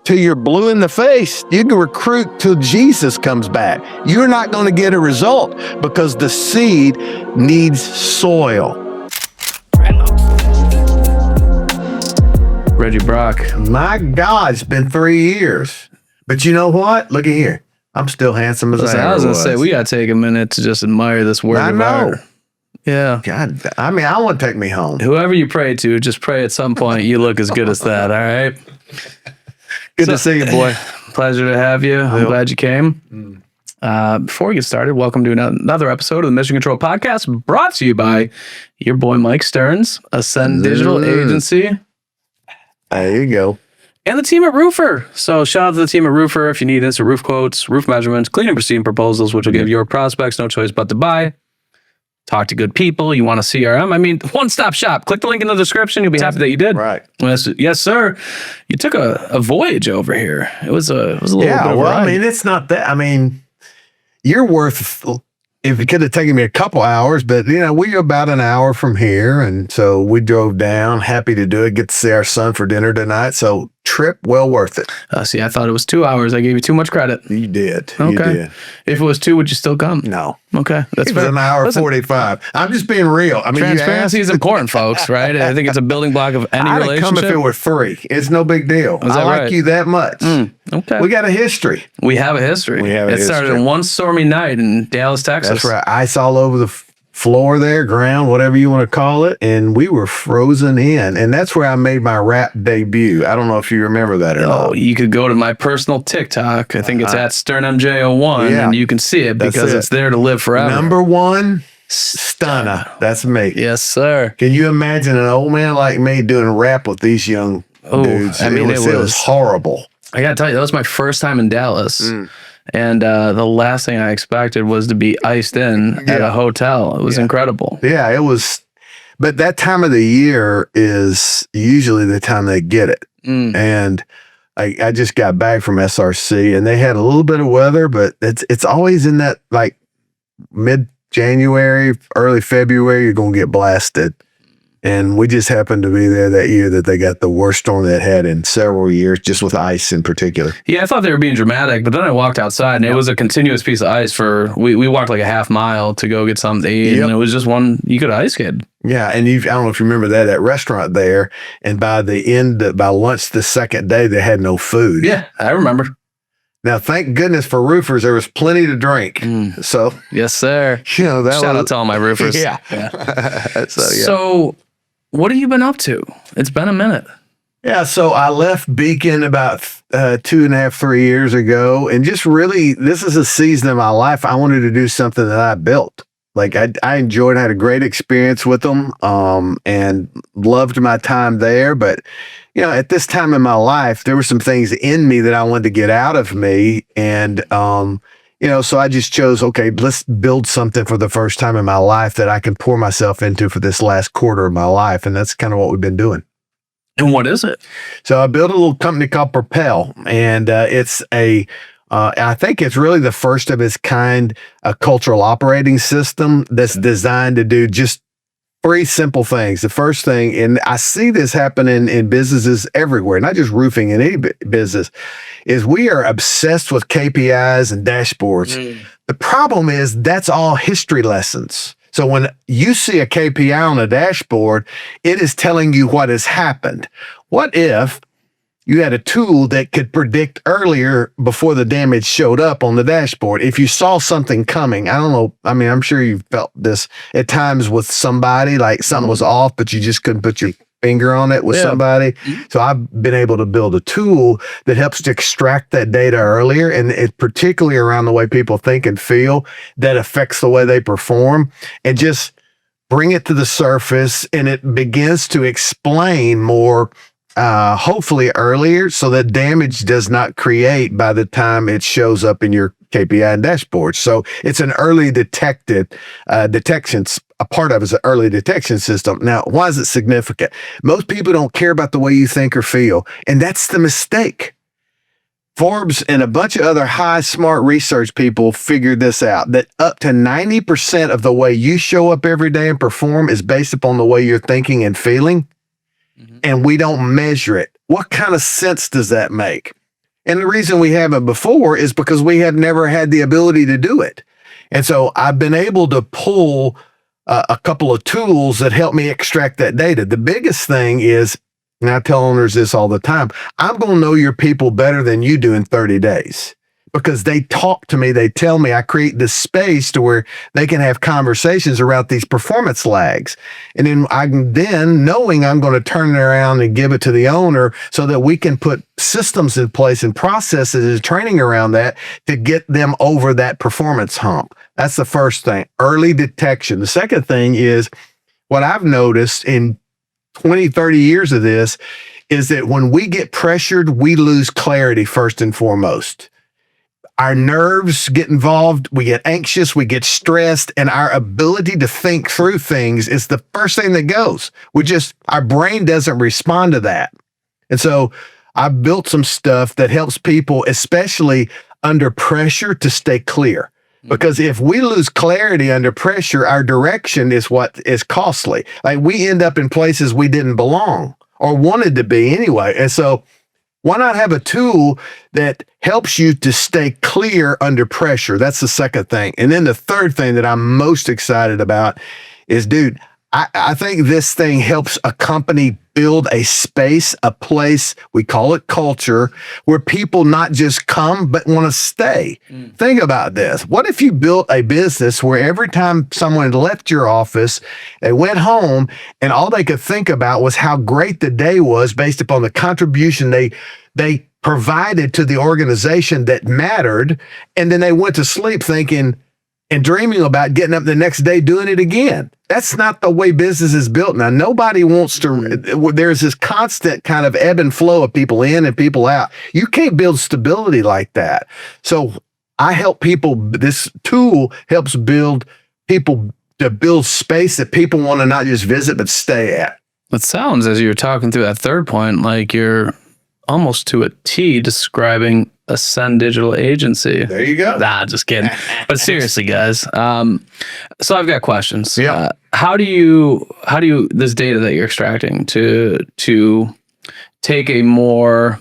till you're blue in the face. You can recruit till Jesus comes back. You're not going to get a result because the seed needs soil. Reggie Brock. My God, it's been 3 years. But you know what? Look at here. I'm still handsome as I was going to say, we got to take a minute to just admire this work of art. Yeah. God, I mean, I want to take me home. Whoever you pray to, just pray at some point you look as good as that, all right? Good to see you, boy. Pleasure to have you. I'm glad you came. Before we get started, welcome to another episode of the Mission Control Podcast, brought to you by your boy Mike Stearns, Ascend Digital Agency. There you go. And the team at Roofer. So shout out to the team at Roofer if you need instant roof quotes, roof measurements, cleaning proceeding proposals, which will give your prospects no choice but to buy. Talk to good people. You want a CRM? I mean, one-stop shop. Click the link in the description. You'll be happy that you did. Right. Yes, sir. You took a voyage over here. It was a little bit of a ride. I mean, it's not that. I mean, you're worth, if it could have taken me a couple hours, but, you know, we're about an hour from here. And so we drove down, happy to do it, get to see our son for dinner tonight. So trip well worth it. See, I thought it was 2 hours. I gave you too much credit. You did. Okay. You did. If it was 2, would you still come? No. Okay. That's fair. It was an hour 45. I'm just being real. I mean, transparency is important, folks, right? I think it's a building block of any relationship. I'd come if it were 3. It's no big deal. I like you that much. Okay. We got a history. We have a history. It started in one stormy night in Dallas, Texas. That's right. Ice all over the floor there, ground, whatever you want to call it. And we were frozen in. And that's where I made my rap debut. I don't know if you remember that or not. Oh, you could go to my personal TikTok. I think it's at SternMJ01, and you can see it because it's there to live forever. Number 1, Stunner. That's me. Yes, sir. Can you imagine an old man like me doing rap with these young dudes? I mean, it was horrible. I got to tell you, that was my first time in Dallas. And the last thing I expected was to be iced in at a hotel. It was incredible. Yeah, it was. But that time of the year is usually the time they get it. And I just got back from SRC and they had a little bit of weather, but it's always in that like mid-January, early February, you're going to get blasted. And we just happened to be there that year that they got the worst storm they had in several years, just with ice in particular. Yeah, I thought they were being dramatic, but then I walked outside and it was a continuous piece of ice we walked like a half mile to go get something to eat, and it was just one you could ice skate. Yeah, and I don't know if you remember that restaurant there, and by lunch the second day, they had no food. Yeah, I remember. Now, thank goodness for roofers, there was plenty to drink. So, yes, sir. You know, shout out to all my roofers. Yeah. So, what have you been up to? It's been a minute. Yeah, so I left Beacon about 2.5, 3 years ago, and just really, this is a season of my life. I wanted to do something that I built. Like I enjoyed, had a great experience with them, and loved my time there. But, you know, at this time in my life, there were some things in me that I wanted to get out of me. And, you know, so I just chose, okay, let's build something for the first time in my life that I can pour myself into for this last quarter of my life. And that's kind of what we've been doing. And what is it? So I built a little company called Propel, and it's I think it's really the first of its kind, a cultural operating system that's designed to do just 3 simple things. The first thing, and I see this happening in businesses everywhere, not just roofing, in any business, is we are obsessed with KPIs and dashboards. The problem is that's all history lessons. So when you see a KPI on a dashboard, it is telling you what has happened. What if you had a tool that could predict earlier before the damage showed up on the dashboard? If you saw something coming, I don't know. I mean, I'm sure you've felt this at times with somebody, like something was off, but you just couldn't put your finger on it with somebody. So I've been able to build a tool that helps to extract that data earlier, and it particularly around the way people think and feel that affects the way they perform, and just bring it to the surface, and it begins to explain more hopefully earlier, so that damage does not create by the time it shows up in your KPI and dashboard. So it's an early detection. A part of it is an early detection system. Now, why is it significant? Most people don't care about the way you think or feel, and that's the mistake. Forbes and a bunch of other high smart research people figured this out, that up to 90% of the way you show up every day and perform is based upon the way you're thinking and feeling. And we don't measure it. What kind of sense does that make? And the reason we haven't before is because we have never had the ability to do it. And so I've been able to pull a couple of tools that help me extract that data. The biggest thing is, and I tell owners this all the time, I'm going to know your people better than you do in 30 days. Because they talk to me, they tell me, I create this space to where they can have conversations around these performance lags. And then knowing I'm going to turn it around and give it to the owner so that we can put systems in place and processes and training around that to get them over that performance hump. That's the first thing, early detection. The second thing is what I've noticed in 20, 30 years of this is that when we get pressured, we lose clarity first and foremost. Our nerves get involved, we get anxious, we get stressed, and our ability to think through things is the first thing that goes. Our brain doesn't respond to that. And so I've built some stuff that helps people, especially under pressure, to stay clear. Because if we lose clarity under pressure, our direction is what is costly. Like we end up in places we didn't belong or wanted to be anyway. And so why not have a tool that helps you to stay clear under pressure? That's the second thing. And then the third thing that I'm most excited about is, dude, I think this thing helps a company build a space, a place, we call it culture, where people not just come, but want to stay. Think about this. What if you built a business where every time someone left your office, they went home and all they could think about was how great the day was based upon the contribution they provided to the organization that mattered. And then they went to sleep thinking and dreaming about getting up the next day doing it again. That's not the way business is built. Now, nobody wants to, there's this constant kind of ebb and flow of people in and people out. You can't build stability like that. So I help people, this tool helps build people to build space that people want to not just visit, but stay at. It sounds, as you're talking through that third point, like you're almost to a T describing Ascend Digital Agency. There you go. Nah, just kidding. But seriously, guys. So I've got questions. Yeah. How do you this data that you're extracting to take a more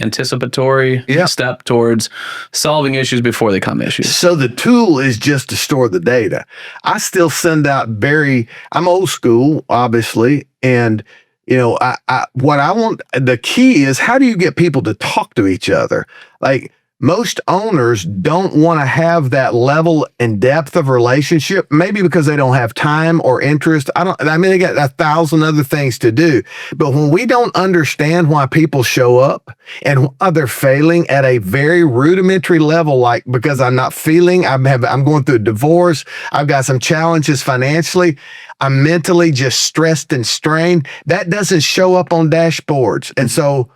anticipatory step towards solving issues before they come issues? So the tool is just to store the data. I still send out I'm old school, obviously, and what I want, the key is, how do you get people to talk to each other? Like, most owners don't want to have that level and depth of relationship, maybe because they don't have time or interest. They got 1,000 other things to do. But when we don't understand why people show up and why they're failing at a very rudimentary level, like because I'm not feeling, I'm going through a divorce, I've got some challenges financially, I'm mentally just stressed and strained, that doesn't show up on dashboards. And so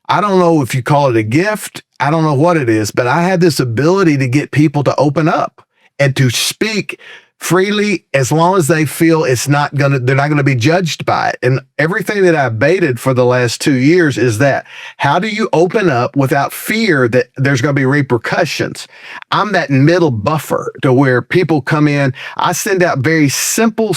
I don't know if you call it a gift, I don't know what it is, but I have this ability to get people to open up and to speak freely as long as they feel they're not going to be judged by it. And everything that I've baited for the last 2 years is that, how do you open up without fear that there's going to be repercussions? I'm that middle buffer to where people come in. I send out very simple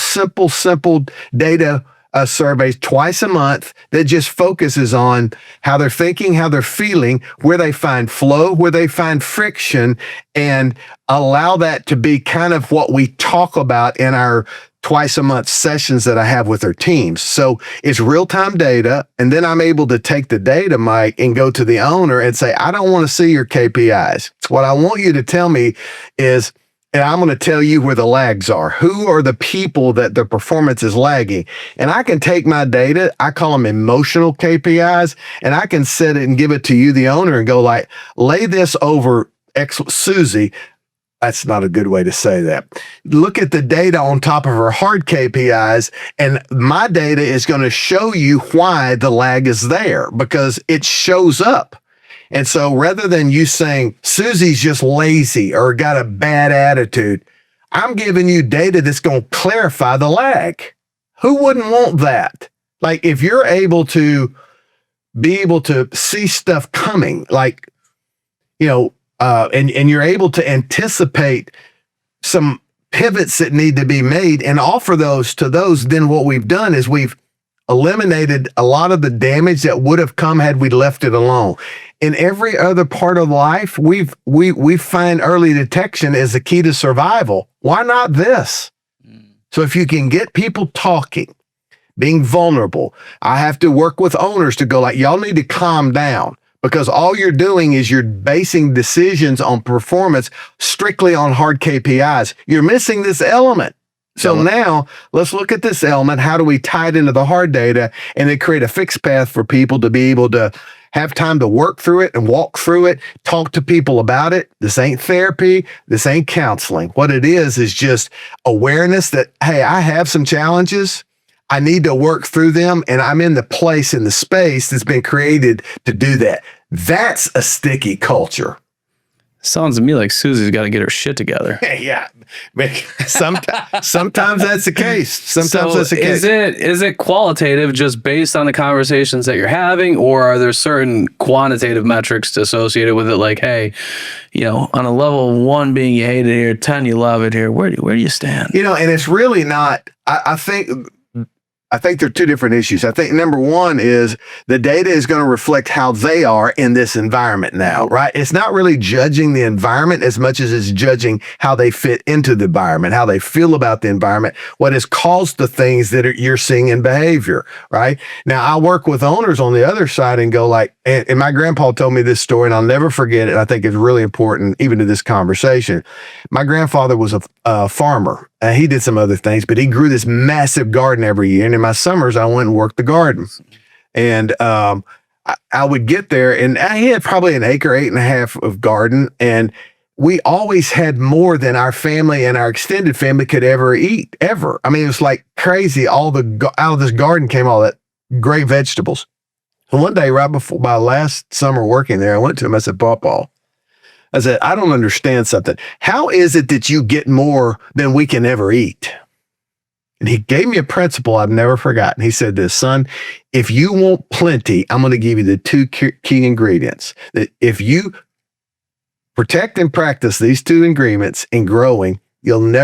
data surveys twice a month that just focuses on how they're thinking, how they're feeling, where they find flow, where they find friction, and allow that to be kind of what we talk about in our twice a month sessions that I have with our teams. So it's real-time data, and then I'm able to take the data, Mike, and go to the owner and say, I don't want to see your KPIs. What I want you to tell me is, and I'm going to tell you where the lags are. Who are the people that the performance is lagging? And I can take my data, I call them emotional KPIs, and I can set it and give it to you, the owner, and go like, lay this over Susie. That's not a good way to say that. Look at the data on top of her hard KPIs, and my data is going to show you why the lag is there, because it shows up. And so rather than you saying Susie's just lazy or got a bad attitude, I'm giving you data that's going to clarify the lag. Who wouldn't want that? Like, if you're able to see stuff coming, like, and you're able to anticipate some pivots that need to be made and offer those to those, then what we've done is we've eliminated a lot of the damage that would have come had we left it alone. in every other part of life, we find early detection as the key to survival. Why not this? So if you can get people talking, being vulnerable, I have to work with owners to go like, y'all need to calm down, because all you're doing is you're basing decisions on performance strictly on hard KPIs. You're missing this element. So now let's look at this element. How do we tie it into the hard data and then create a fixed path for people to be able to have time to work through it and walk through it, talk to people about it. This ain't therapy. This ain't counseling. What it is just awareness that, hey, I have some challenges. I need to work through them, and I'm in the place, in the space that's been created to do that. That's a sticky culture. Sounds to me like Susie's got to get her shit together. Yeah. Sometimes that's the case. Sometimes that's the case. Is it qualitative just based on the conversations that you're having, or are there certain quantitative metrics associated with it? Like, hey, on a level of 1 being you hate it here, 10 you love it here. Where do you stand? And it's really not. I think there are two different issues. I think number one is the data is going to reflect how they are in this environment now, right? It's not really judging the environment as much as it's judging how they fit into the environment, how they feel about the environment, what has caused the things that you're seeing in behavior, right? Now, I work with owners on the other side and go like, and my grandpa told me this story and I'll never forget it. I think it's really important even to this conversation. My grandfather was a farmer. He did some other things, but he grew this massive garden every year. And in my summers, I went and worked the garden. And I would get there, and he had probably an acre, 8.5 of garden. And we always had more than our family and our extended family could ever eat, ever. I mean, it was like crazy. Out of this garden came all that great vegetables. And one day, right before my last summer working there, I went to him. I said, Papa, I said, I don't understand something. How is it that you get more than we can ever eat? And he gave me a principle I've never forgotten. He said this, son, if you want plenty, I'm going to give you the two key ingredients. That if you protect and practice these two ingredients in growing, you'll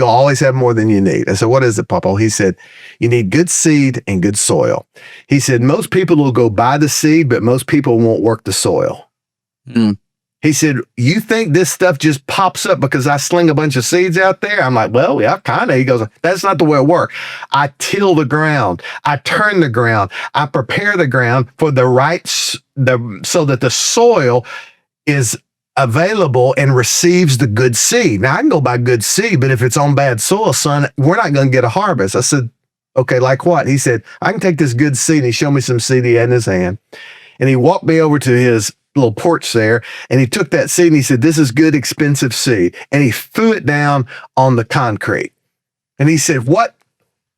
always have more than you need. I said, what is it, Papa? He said, you need good seed and good soil. He said, most people will go buy the seed, but most people won't work the soil. Mm. He said, you think this stuff just pops up because I sling a bunch of seeds out there? I'm like, well, yeah, kind of. He goes, that's not the way it works. I till the ground. I turn the ground. I prepare the ground for so that the soil is available and receives the good seed. Now, I can go buy good seed, but if it's on bad soil, son, we're not going to get a harvest. I said, okay, like what? He said, I can take this good seed. And he showed me some seed he had in his hand. And he walked me over to his little porch there, and he took that seed and he said, this is good, expensive seed. And he threw it down on the concrete. And he said, what?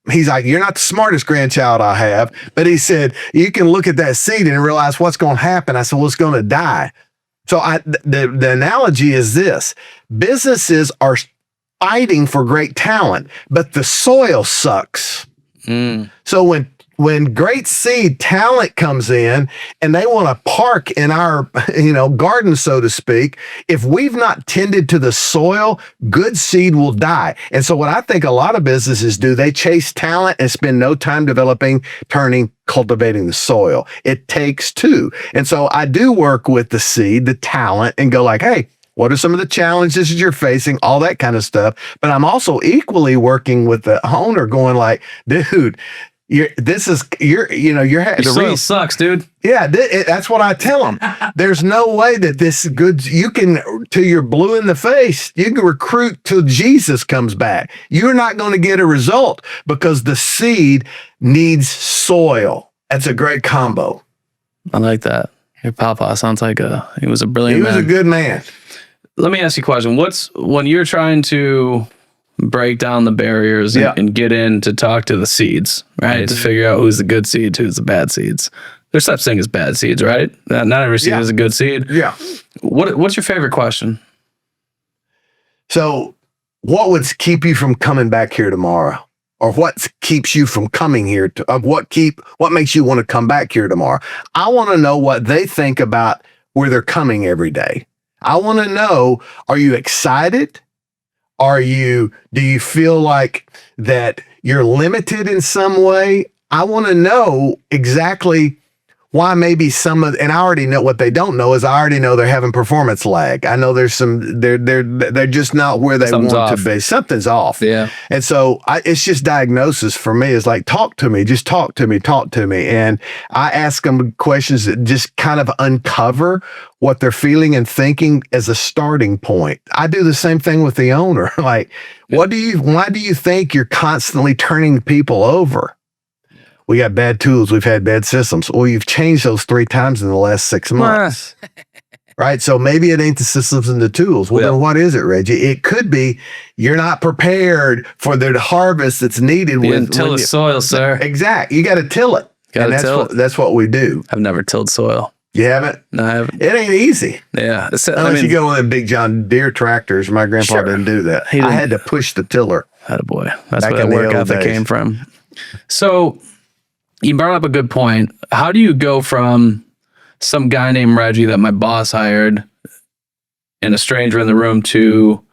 He's like, you're not the smartest grandchild I have. But he said, you can look at that seed and realize what's going to happen. I said, well, it's going to die. So the analogy is this. Businesses are fighting for great talent, but the soil sucks. Mm. So when great seed talent comes in and they want to park in our, garden, so to speak, if we've not tended to the soil, good seed will die. And so what I think a lot of businesses do, they chase talent and spend no time developing, cultivating the soil. It takes two. And so I do work with the seed, the talent, and go like, hey, what are some of the challenges you're facing? All that kind of stuff. But I'm also equally working with the owner going like, dude, your soil sucks, dude. Yeah, that's what I tell them. There's no way that this good, you can, till you're blue in the face, you can recruit till Jesus comes back. You're not going to get a result because the seed needs soil. That's a great combo. I like that. Your papa sounds like he was a brilliant man. He was a good man. Let me ask you a question. When you're trying to break down the barriers and get in to talk to the seeds, right? To figure out who's the good seed, who's the bad seeds. There's such thing as bad seeds, right? Not every seed is a good seed. Yeah. What's your favorite question? So what would keep you from coming back here tomorrow? Or what keeps you from coming here? What makes you want to come back here tomorrow? I want to know what they think about where they're coming every day. I want to know, are you excited? Do you feel like that you're limited in some way? I want to know exactly why maybe and I already know what they don't know is I already know they're having performance lag. I know there's they're just not where they Something's want off. to be. Something's off. Yeah. And so it's just diagnosis for me. It's like, talk to me, just talk to me. And I ask them questions that just kind of uncover what they're feeling and thinking as a starting point. I do the same thing with the owner. Like, why do you think you're constantly turning people over? We got bad tools. We've had bad systems. Well, you've changed those 3 times in the last 6 months. Right? So maybe it ain't the systems and the tools. Well, then what is it, Reggie? It could be you're not prepared for the harvest that's needed. Till the soil, sir. Exactly. You got to till it. And that's what we do. I've never tilled soil. You haven't? No, I haven't. It ain't easy. Yeah. Unless you go on them big John Deere tractors. My grandpa didn't do that. I had to push the tiller. Attaboy. That's where that work ethic came from. So you brought up a good point. How do you go from some guy named Reggie that my boss hired and a stranger in the room to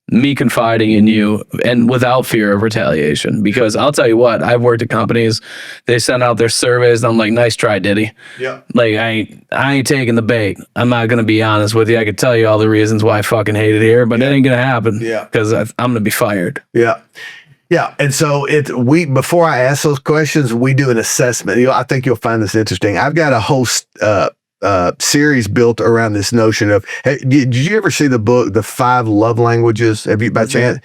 me confiding in you and without fear of retaliation? Because I'll tell you what, I've worked at companies, they send out their surveys and I'm like, nice try, Diddy. Yeah. Like I ain't taking the bait. I'm not going to be honest with you. I could tell you all the reasons why I fucking hate it here, but it ain't going to happen. Yeah. Because I'm going to be fired. Yeah. Yeah. And so before I ask those questions, we do an assessment. I think you'll find this interesting. I've got a whole series built around this notion of, hey, did you ever see the book, The 5 Love Languages? Have you by chance?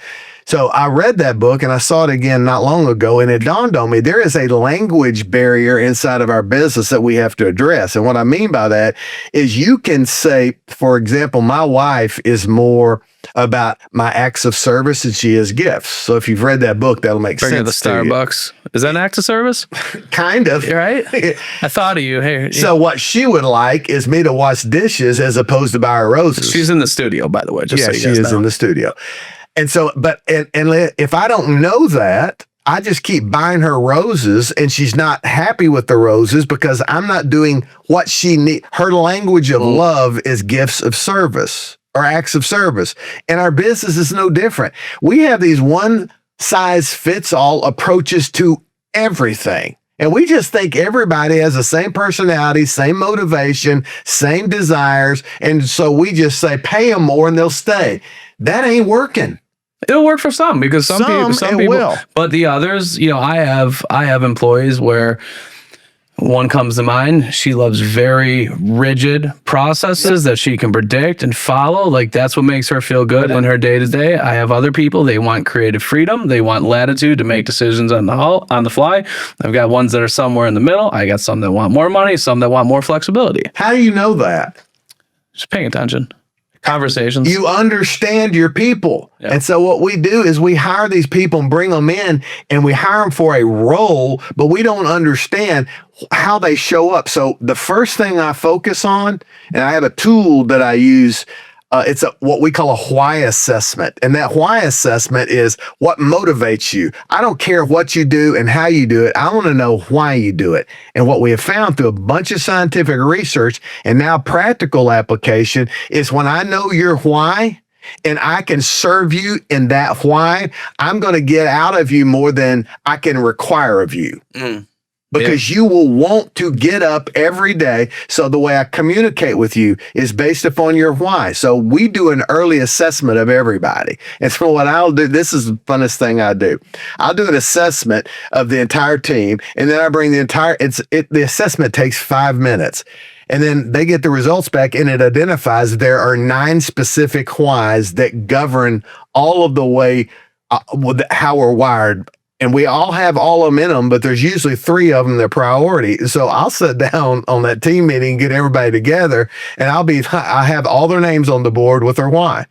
So I read that book and I saw it again not long ago, and it dawned on me there is a language barrier inside of our business that we have to address. And what I mean by that is you can say, for example, my wife is more about my acts of service and she is gifts. So if you've read that book, that'll make Bring sense. her the Starbucks. Is that an act of service? Kind of. You're right. I thought of you. Hey. So what she would like is me to wash dishes as opposed to buy her roses. She's in the studio, by the way. Just so you she guys is know. in the studio. And so, and if I don't know that, I just keep buying her roses and she's not happy with the roses because I'm not doing what she needs. Her language of love is gifts of service or acts of service. And our business is no different. We have these one size fits all approaches to everything. And we just think everybody has the same personality, same motivation, same desires. And so we just say, pay them more and they'll stay. That ain't working. It'll work for some because some people will. But the others, I have employees where one comes to mind. She loves very rigid processes that she can predict and follow. Like that's what makes her feel good in her day to day. I have other people, they want creative freedom. They want latitude to make decisions on the fly. I've got ones that are somewhere in the middle. I got some that want more money, some that want more flexibility. How do you know that? Just paying attention. Conversations. You understand your people. Yeah. And so what we do is we hire these people and bring them in and we hire them for a role, but we don't understand how they show up. So the first thing I focus on, and I have a tool that I use, it's what we call a why assessment. And that why assessment is what motivates you. I don't care what you do and how you do it. I want to know why you do it. And what we have found through a bunch of scientific research and now practical application is when I know your why and I can serve you in that why, I'm going to get out of you more than I can require of you. Because you will want to get up every day. So the way I communicate with you is based upon your why. So we do an early assessment of everybody. And so what I'll do, this is the funnest thing I do. I'll do an assessment of the entire team. And then I bring the assessment takes 5 minutes. And then they get the results back and it identifies there are 9 specific whys that govern all of the way how we're wired. And we all have all of them in them, but there's usually 3 of them that are priority. So I'll sit down on that team meeting, get everybody together, and I have all their names on the board with their why.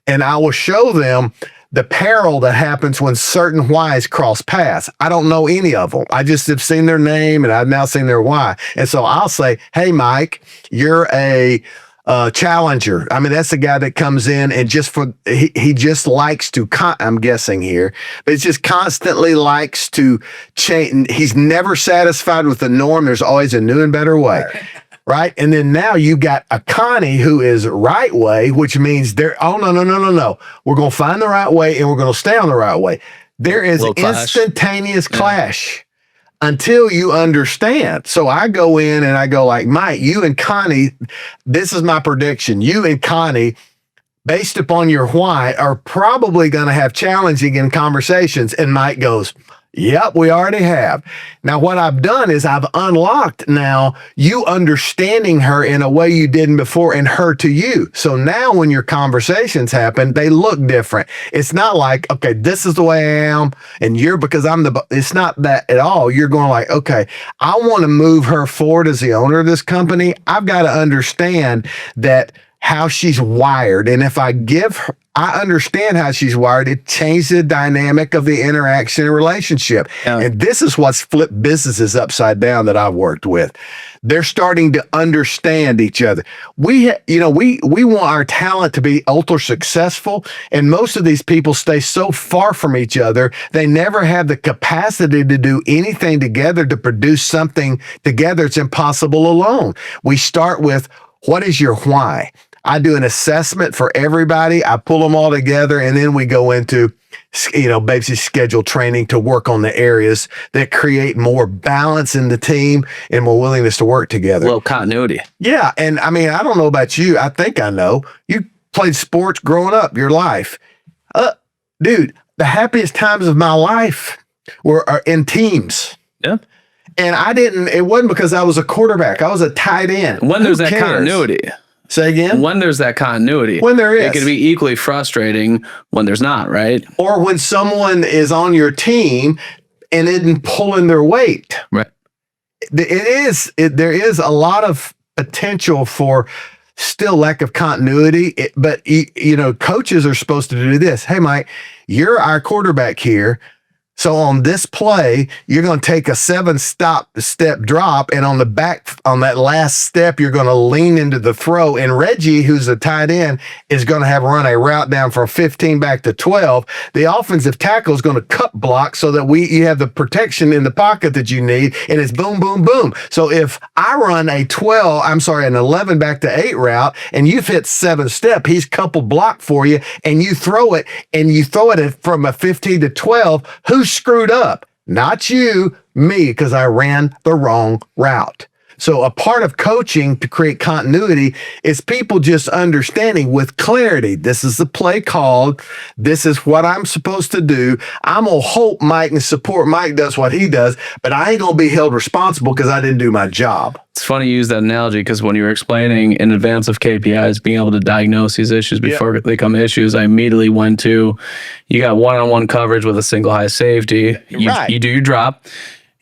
And I will show them the peril that happens when certain whys cross paths. I don't know any of them. I just have seen their name and I've now seen their why. And so I'll say, hey, Mike, you're a challenger. I mean, that's the guy that comes in and he just likes to, I'm guessing here, but he just constantly likes to change. He's never satisfied with the norm. There's always a new and better way. Right. And then now you got a Connie who is right way, which means no. We're going to find the right way and we're going to stay on the right way. There is instantaneous clash. until you understand. So I go in and I go like, Mike, you and Connie, this is my prediction. You and Connie, based upon your why, are probably going to have challenging in conversations. And Mike goes, yep, we already have. Now, what I've done is I've unlocked now you understanding her in a way you didn't before and her to you. So now when your conversations happen, they look different. It's not like, okay, this is the way I am and you're because I'm it's not that at all. You're going like, okay, I want to move her forward as the owner of this company. I've got to understand that how she's wired. And if I give her, I understand how she's wired, it changed the dynamic of the interaction and relationship. Yeah. And this is what's flipped businesses upside down that I've worked with. They're starting to understand each other. We want our talent to be ultra successful. And most of these people stay so far from each other. They never have the capacity to do anything together to produce something together. It's impossible alone. We start with, what is your why? I do an assessment for everybody. I pull them all together, and then we go into, basically scheduled training to work on the areas that create more balance in the team and more willingness to work together. A little continuity. Yeah. And I mean, I don't know about you. I think I know. You played sports growing up, your life. Dude, the happiest times of my life are in teams. Yeah. And it wasn't because I was a quarterback. I was a tight end. When there's that continuity. Say again? When there's that continuity. When there is. It can be equally frustrating when there's not, right? Or when someone is on your team and isn't pulling their weight. Right. There is a lot of potential for still lack of continuity. But coaches are supposed to do this. Hey, Mike, you're our quarterback here. So on this play, you're going to take a 7-step drop, and on that last step, you're going to lean into the throw. And Reggie, who's a tight end, is going to have run a route down from 15 back to 12. The offensive tackle is going to cut block so that you have the protection in the pocket that you need, and it's boom, boom, boom. So if I run an 11 back to 8 route, and you've hit 7-step, he's couple block for you, and you throw it from a 15 to 12. Who's screwed up? Not you, me, because I ran the wrong route. So a part of coaching to create continuity is people just understanding with clarity. This is the play called. This is what I'm supposed to do. I'm going to hope Mike and support Mike does what he does, but I ain't going to be held responsible because I didn't do my job. It's funny you use that analogy because when you were explaining in advance of KPIs, being able to diagnose these issues before they become issues, I immediately went to, you got one-on-one coverage with a single high safety. You do your drop.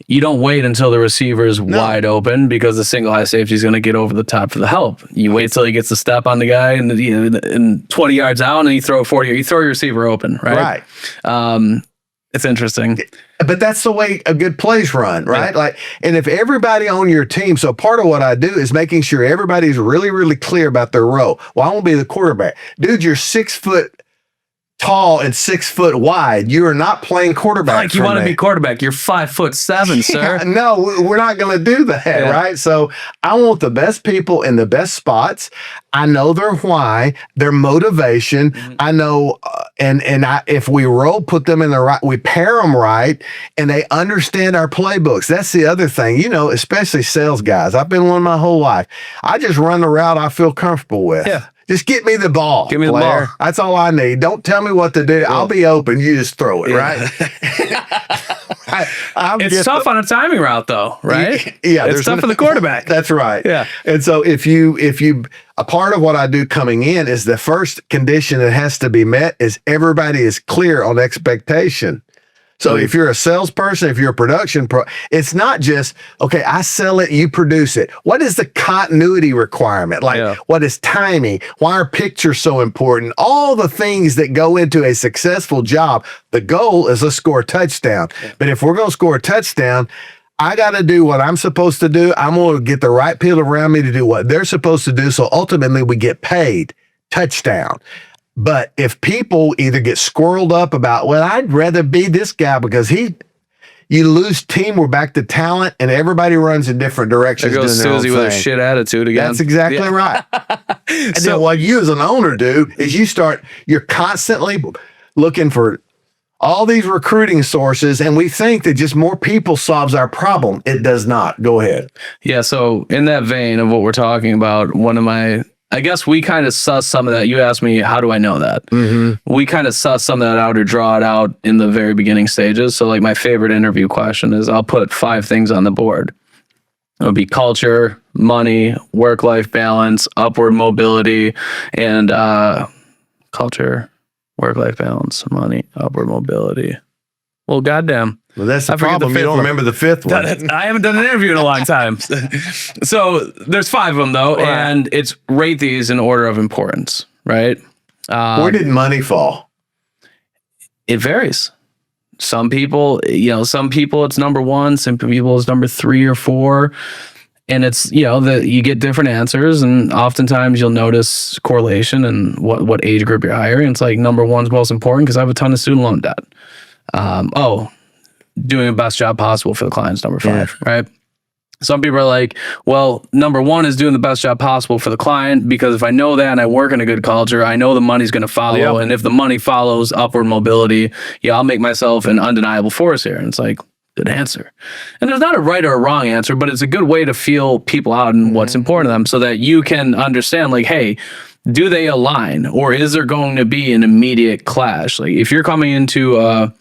You don't wait until the receiver is wide open because the single high safety is going to get over the top for the help. You wait till he gets the step on the guy and 20 yards out, and then you throw 40. You throw your receiver open, right? Right. It's interesting. But that's the way a good play's run, right? Yeah. And if everybody on your team, so part of what I do is making sure everybody's really, really clear about their role. Well, I won't be the quarterback. Dude, you're 6 foot tall and 6 foot wide. You are not playing quarterback. Like you want to be quarterback. You're 5'7", sir. No, we're not going to do that, right? So I want the best people in the best spots. I know their why, their motivation. Mm-hmm. I know, if we put them in the right, we pair them right, and they understand our playbooks. That's the other thing, especially sales guys. I've been one my whole life. I just run the route I feel comfortable with. Yeah. Just get me the ball. Give me the ball. That's all I need. Don't tell me what to do. I'll be open. You just throw it, right? It's tough on a timing route, though, right? Yeah, it's tough for the quarterback. That's right. Yeah. And so if a part of what I do coming in is the first condition that has to be met is everybody is clear on expectation. So if you're a salesperson, if you're a production pro, it's not just, okay, I sell it, you produce it. What is the continuity requirement? What is timing? Why are pictures so important? All the things that go into a successful job. The goal is let's score a touchdown. Yeah. But if we're going to score a touchdown, I got to do what I'm supposed to do. I'm going to get the right people around me to do what they're supposed to do. So ultimately we get paid. Touchdown. But if people either get squirreled up about, well, I'd rather be this guy because you lose team, we're back to talent, and everybody runs in different directions. There goes Susie with a shit attitude again. That's exactly right. And then what you as an owner do is you're constantly looking for all these recruiting sources, and we think that just more people solves our problem. It does not. Go ahead. Yeah. So in that vein of what we're talking about, I guess we kind of suss some of that. You asked me, how do I know that? We kind of suss some of that out or draw it out in the very beginning stages. So like my favorite interview question is I'll put 5 things on the board. It would be culture, money, work-life balance, upward mobility, and culture, work-life balance, money, upward mobility. Well, goddamn. Well, that's the I forget problem. the You don't fifth one. remember the fifth one. I haven't done an interview in a long time. So there's 5 of them, though, and it's rate these in order of importance, right? Where did money fall? It varies. Some people, it's number 1. Some people it's number 3 or 4. And it's, you get different answers, and oftentimes you'll notice correlation and what age group you're hiring. It's like number 1's most important because I have a ton of student loan debt. Doing the best job possible for the client's number 5, right? Some people are like, well, number 1 is doing the best job possible for the client because if I know that and I work in a good culture, I know the money's going to follow. Yep. And if the money follows upward mobility, I'll make myself an undeniable force here. And it's like, good answer. And there's not a right or a wrong answer, but it's a good way to feel people out and what's important to them so that you can understand like, hey, do they align or is there going to be an immediate clash? Like if you're coming into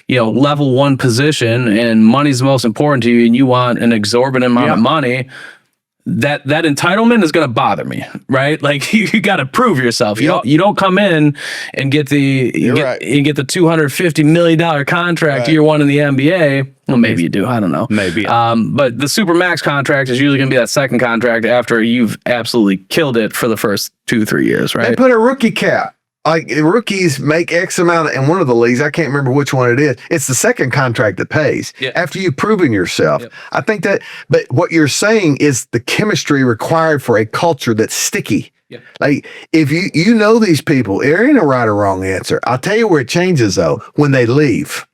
level 1 position and money's the most important to you and you want an exorbitant amount of money, that entitlement is going to bother me, right? Like you got to prove yourself. You don't come in and get the $250 million contract year 1 in the NBA. Well, maybe you do. I don't know. Maybe. But the Supermax contract is usually going to be that second contract after you've absolutely killed it for the first 2-3 years, right? They put a rookie cap. Like rookies make X amount in one of the leagues. I can't remember which one it is. It's the second contract that pays after you've proven yourself. Yep. I think that, but what you're saying is the chemistry required for a culture that's sticky. Yep. Like if you know these people, there ain't a right or wrong answer. I'll tell you where it changes though, when they leave.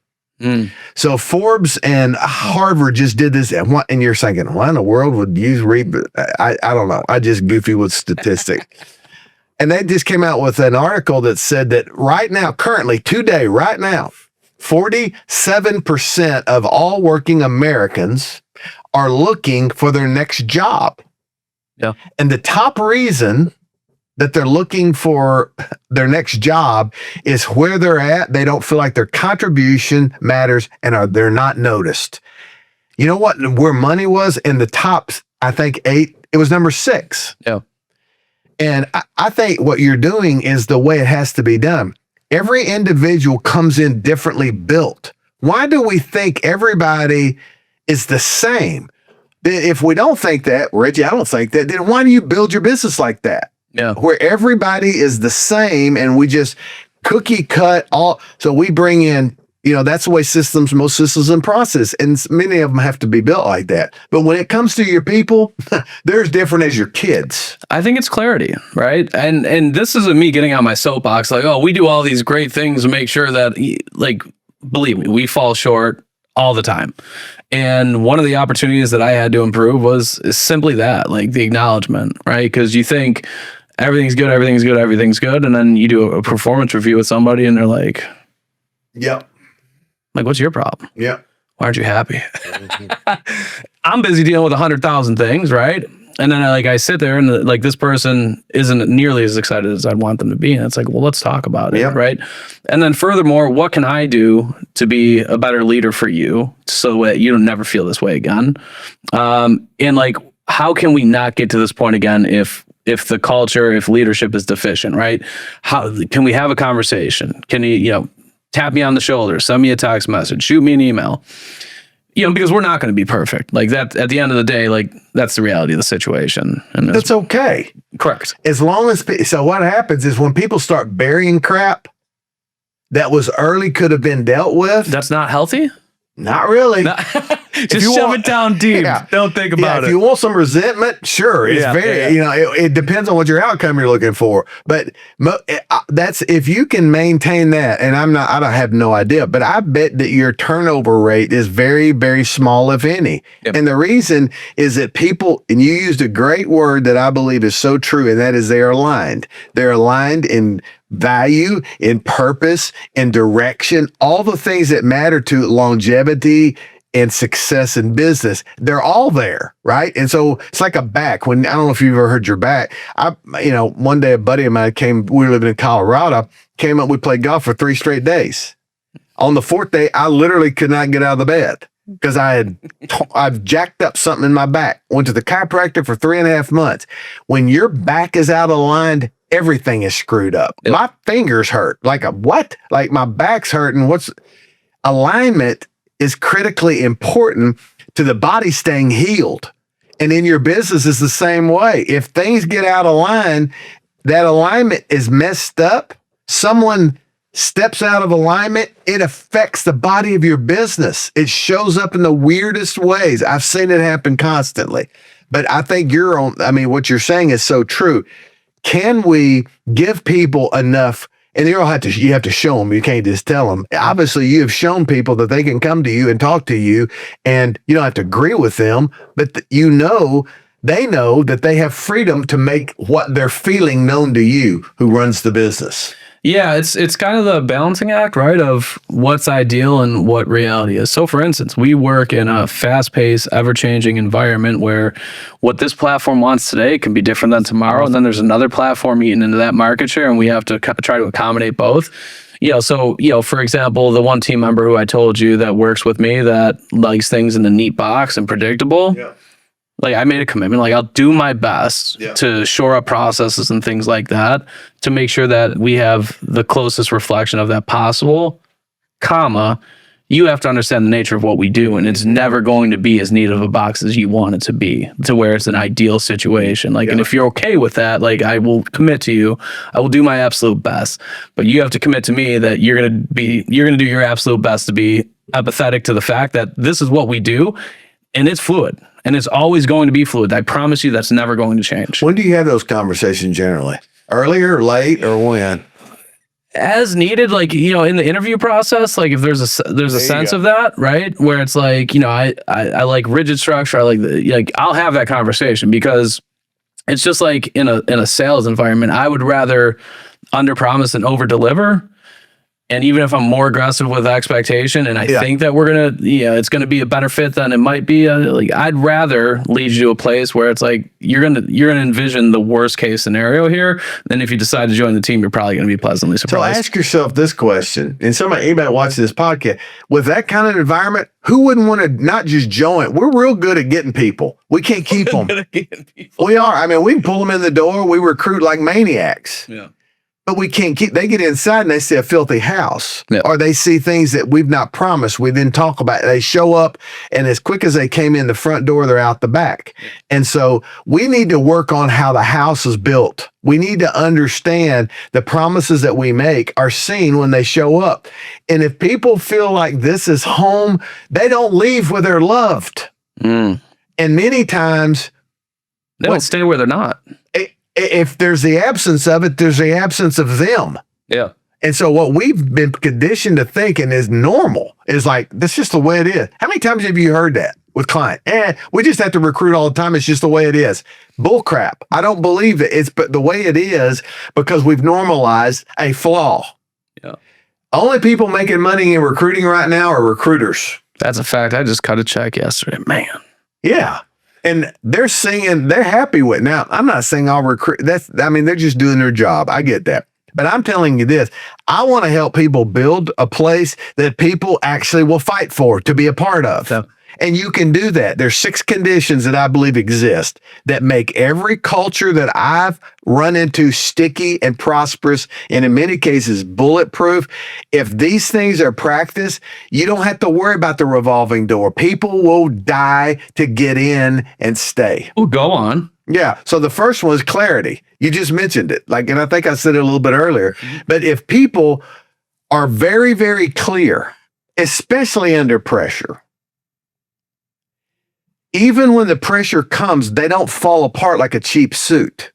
So Forbes and Harvard just did this, and you're thinking, why in the world would you read? I don't know. I just goofy with statistics. And they just came out with an article that said that right now, currently, today, right now, 47% of all working Americans are looking for their next job. Yeah. And the top reason that they're looking for their next job is where they're at. They don't feel like their contribution matters and they're not noticed. You know what? Where money was in the top, I think 8, it was number 6. Yeah. And I think what you're doing is the way it has to be done. Every individual comes in differently built. Why do we think everybody is the same? If we don't think that, Reggie, I don't think that, then why do you build your business like that? Yeah. Where everybody is the same and we just cookie cut all. So we bring in, that's the way most systems and process, and many of them have to be built like that. But when it comes to your people, they're as different as your kids. I think it's clarity, right? And this isn't me getting on my soapbox like, oh, we do all these great things to make sure that, like, believe me, we fall short all the time. And one of the opportunities that I had to improve was simply that, like the acknowledgement, right? Because you think everything's good, and then you do a performance review with somebody and they're like, yep. Like, what's your problem? Yeah. Why aren't you happy? I'm busy dealing with 100,000 things, right? And then I sit there and like this person isn't nearly as excited as I'd want them to be. And it's like, well, let's talk about it, right? And then furthermore, what can I do to be a better leader for you so that you don't never feel this way again? And like, how can we not get to this point again if the culture, if leadership is deficient, right? How can we have a conversation? Can you, tap me on the shoulder, send me a text message, shoot me an email, because we're not going to be perfect. Like that at the end of the day, like that's the reality of the situation. And that's okay. Correct. As long as, so what happens is when people start burying crap that was early could have been dealt with. That's not healthy? Not really. Just shove it down deep. Yeah. Don't think about it. If you want some resentment, sure. It's it depends on what your outcome you're looking for. But that's, if you can maintain that, and I don't have no idea, but I bet that your turnover rate is very, very small, if any. Yep. And the reason is that people, and you used a great word that I believe is so true, and that is they are aligned. They're aligned in value, in purpose, in direction, all the things that matter to longevity and success in business, they're all there, right? And so it's like a back. When I don't know if you've ever heard your back. One day a buddy of mine came, we were living in Colorado, came up, we played golf for 3 straight days. On the 4th day, I literally could not get out of the bed because I've jacked up something in my back. Went to the chiropractor for 3.5 months. When your back is out of line, everything is screwed up. Yep. My fingers hurt. Like my back's hurting. Alignment is critically important to the body staying healed. And in your business is the same way. If things get out of line, that alignment is messed up. Someone steps out of alignment, it affects the body of your business. It shows up in the weirdest ways. I've seen it happen constantly. But I think what you're saying is so true. Can we give people enough? And you have to show them. You can't just tell them. Obviously, you have shown people that they can come to you and talk to you, and you don't have to agree with them, but they know that they have freedom to make what they're feeling known to you, who runs the business. Yeah, it's kind of the balancing act, right, of what's ideal and what reality is. So, for instance, we work in a fast-paced, ever-changing environment where what this platform wants today can be different than tomorrow, and then there's another platform eating into that market share, and we have to try to accommodate both. For example, the one team member who I told you that works with me that likes things in the neat box and predictable. Yeah. Like, I made a commitment, like, I'll do my best to shore up processes and things like that to make sure that we have the closest reflection of that possible, you have to understand the nature of what we do, and it's never going to be as neat of a box as you want it to be, to where it's an ideal situation. Like, and if you're okay with that, like, I will commit to you, I will do my absolute best, but you have to commit to me that you're going to do your absolute best to be empathetic to the fact that this is what we do, and it's fluid. And it's always going to be fluid. I promise you that's never going to change. When do you have those conversations generally? Earlier, late, or when? As needed, like, in the interview process, like if there's a sense of that, right? Where it's like, I like rigid structure. I like I'll have that conversation because it's just like in a sales environment, I would rather underpromise and overdeliver. And even if I'm more aggressive with expectation and I think that it's going to be a better fit than it might be, I'd rather lead you to a place where it's like, you're going to envision the worst case scenario here. Then if you decide to join the team, you're probably going to be pleasantly surprised. So ask yourself this question, and anybody watching this podcast, with that kind of environment, who wouldn't want to not just join? We're real good at getting people. We can't keep them. We are. I mean, we can pull them in the door. We recruit like maniacs. Yeah. But we can't they get inside and they see a filthy house, or they see things that we've not promised. We then talk about it. They show up, and as quick as they came in the front door, they're out the back. And so we need to work on how the house is built. We need to understand the promises that we make are seen when they show up. And if people feel like this is home, they don't leave where they're loved. And many times they don't stay where they're not. If there's the absence of it, there's the absence of them. Yeah. And so what we've been conditioned to thinking is normal is like, that's just the way it is. How many times have you heard that with clients? We just have to recruit all the time. It's just the way it is. Bull crap. I don't believe it. It's but the way it is because we've normalized a flaw. Yeah. Only people making money in recruiting right now are recruiters. That's a fact. I just cut a check yesterday, man. Yeah. And they're happy with it. Now, I'm not saying I'll recruit. They're just doing their job. I get that. But I'm telling you this, I want to help people build a place that people actually will fight for to be a part of. So, and you can do that. There's 6 conditions that I believe exist that make every culture that I've run into sticky and prosperous, and in many cases bulletproof. If these things are practiced, you don't have to worry about the revolving door. People will die to get in and stay. Oh, go on. Yeah. So the first one is clarity. You just mentioned it. And I think I said it a little bit earlier. But if people are very, very clear, especially under pressure, even when the pressure comes, they don't fall apart like a cheap suit.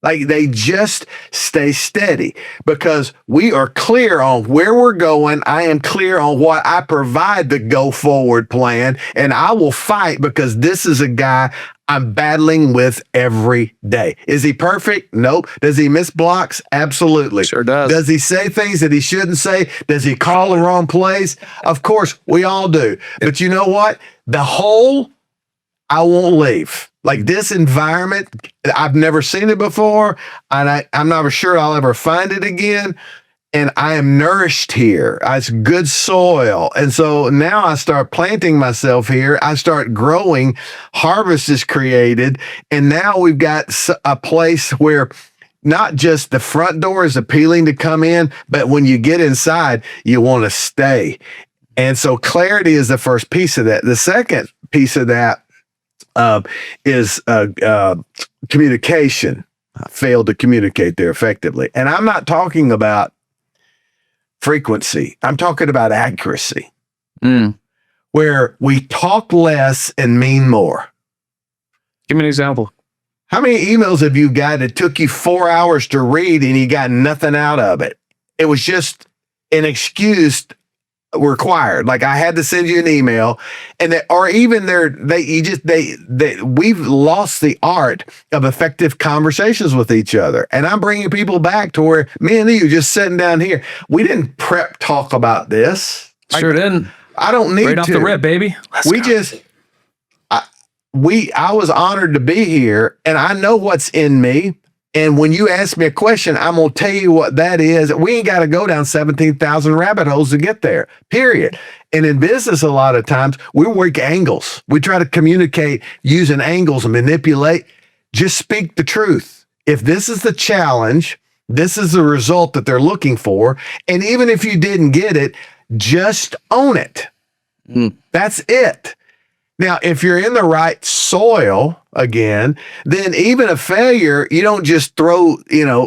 Like they just stay steady because we are clear on where we're going. I am clear on what I provide the go forward plan, and I will fight because this is a guy I'm battling with every day. Is he perfect? Nope. Does he miss blocks? Absolutely. Sure does. Does he say things that he shouldn't say? Does he call the wrong plays? Of course, we all do. But you know what? The whole, I won't leave. Like this environment, I've never seen it before, and I'm not sure I'll ever find it again. And I am nourished here. It's good soil. And so now I start planting myself here. I start growing. Harvest is created. And now we've got a place where not just the front door is appealing to come in, but when you get inside, you want to stay. And so clarity is the first piece of that. The second piece of that is communication. I failed to communicate there effectively. And I'm not talking about frequency. I'm talking about accuracy, where we talk less and mean more. Give me an example. How many emails have you got that took you 4 hours to read and you got nothing out of it? It was just an excuse required. Like I had to send you an email, and we've lost the art of effective conversations with each other. And I'm bringing people back to where me and you just sitting down here. We didn't prep talk about this. Sure didn't. I don't need right off to. the rip, baby. I was honored to be here, and I know what's in me. And when you ask me a question, I'm going to tell you what that is. We ain't got to go down 17,000 rabbit holes to get there, period. And in business, a lot of times we work angles. We try to communicate using angles and manipulate. Just speak the truth. If this is the challenge, this is the result that they're looking for. And even if you didn't get it, just own it. That's it. Now, if you're in the right soil, again, then even a failure, you don't just throw,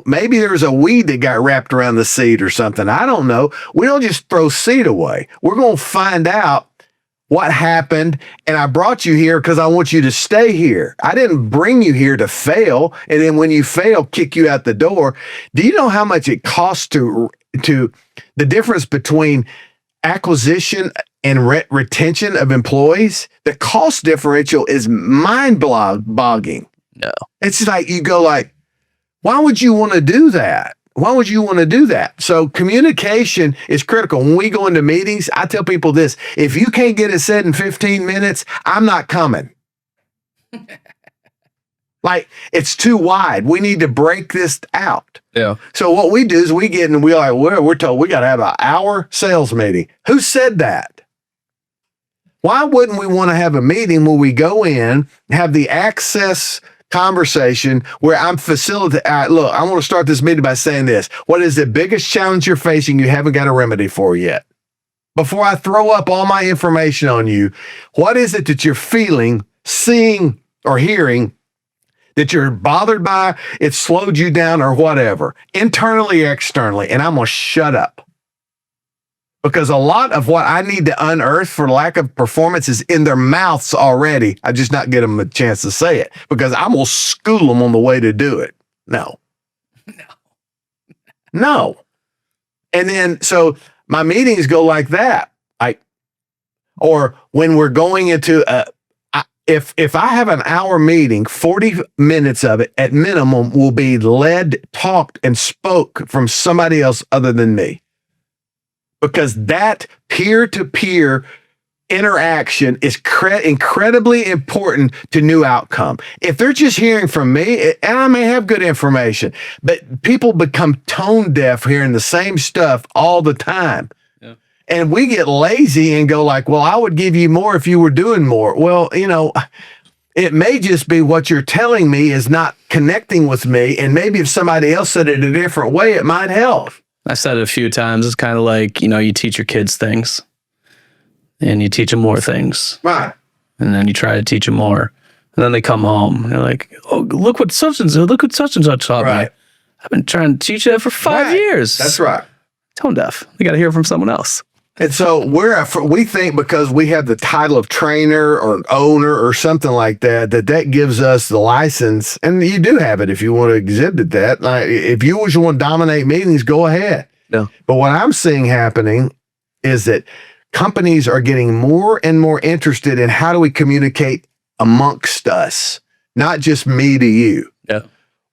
maybe there's a weed that got wrapped around the seed or something. I don't know. We don't just throw seed away. We're going to find out what happened. And I brought you here because I want you to stay here. I didn't bring you here to fail. And then when you fail, kick you out the door. Do you know how much it costs to the difference between acquisition and retention of employees? The cost differential is mind-boggling. No. It's like you go like, why would you want to do that? Why would you want to do that? So communication is critical. When we go into meetings, I tell people this: if you can't get it said in 15 minutes, I'm not coming. Like, it's too wide. We need to break this out. Yeah. So what we do is we get and we're told we got to have an hour sales meeting. Who said that? Why wouldn't we want to have a meeting where we go in, have the access conversation where I'm facilitating? Look, I want to start this meeting by saying this. What is the biggest challenge you're facing you haven't got a remedy for yet? Before I throw up all my information on you, what is it that you're feeling, seeing, or hearing that you're bothered by? It slowed you down or whatever, internally or externally, and I'm going to shut up. Because a lot of what I need to unearth for lack of performance is in their mouths already. I just not get them a chance to say it because I'm going to school them on the way to do it. No. And then, so my meetings go like that. Or when we're going into if I have an hour meeting, 40 minutes of it at minimum will be led, talked, and spoke from somebody else other than me. Because that peer-to-peer interaction is incredibly important to new outcome. If they're just hearing from me, and I may have good information, but people become tone deaf hearing the same stuff all the time. Yeah. And we get lazy and go like, well, I would give you more if you were doing more. Well, it may just be what you're telling me is not connecting with me. And maybe if somebody else said it a different way, it might help. I said it a few times. It's kind of like, you teach your kids things and you teach them more things. Right. And then you try to teach them more. And then they come home and they're like, oh, look what such and such taught me. I've been trying to teach you that for 5 years. That's right. Tone deaf. They got to hear from someone else. And so we think because we have the title of trainer or owner or something like that, that gives us the license. And you do have it if you want to exhibit that. Like, if you want to dominate meetings, go ahead. No. But what I'm seeing happening is that companies are getting more and more interested in how do we communicate amongst us, not just me to you. Yeah.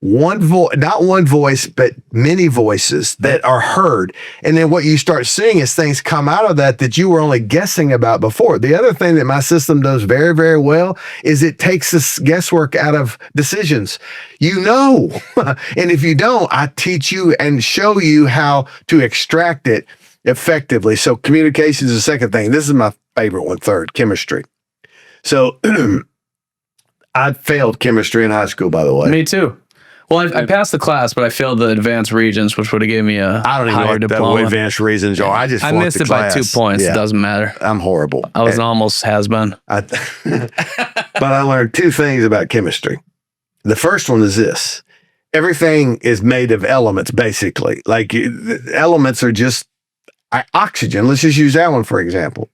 Not one voice, but many voices that are heard. And then what you start seeing is things come out of that you were only guessing about before. The other thing that my system does very, very well is it takes this guesswork out of decisions. You know, and if you don't, I teach you and show you how to extract it effectively. So communication is the second thing. This is my favorite one, third, chemistry. So I failed chemistry in high school, by the way. Me too. Well, I passed the class, but I failed the advanced regions, which would have given me a I don't even know higher what diploma. advanced reasons are. I missed it by 2 points. Yeah. It doesn't matter. I'm horrible. I was almost has-been. But I learned two things about chemistry. The first one is this. Everything is made of elements, basically. Like elements are just oxygen. Let's just use that one, for example.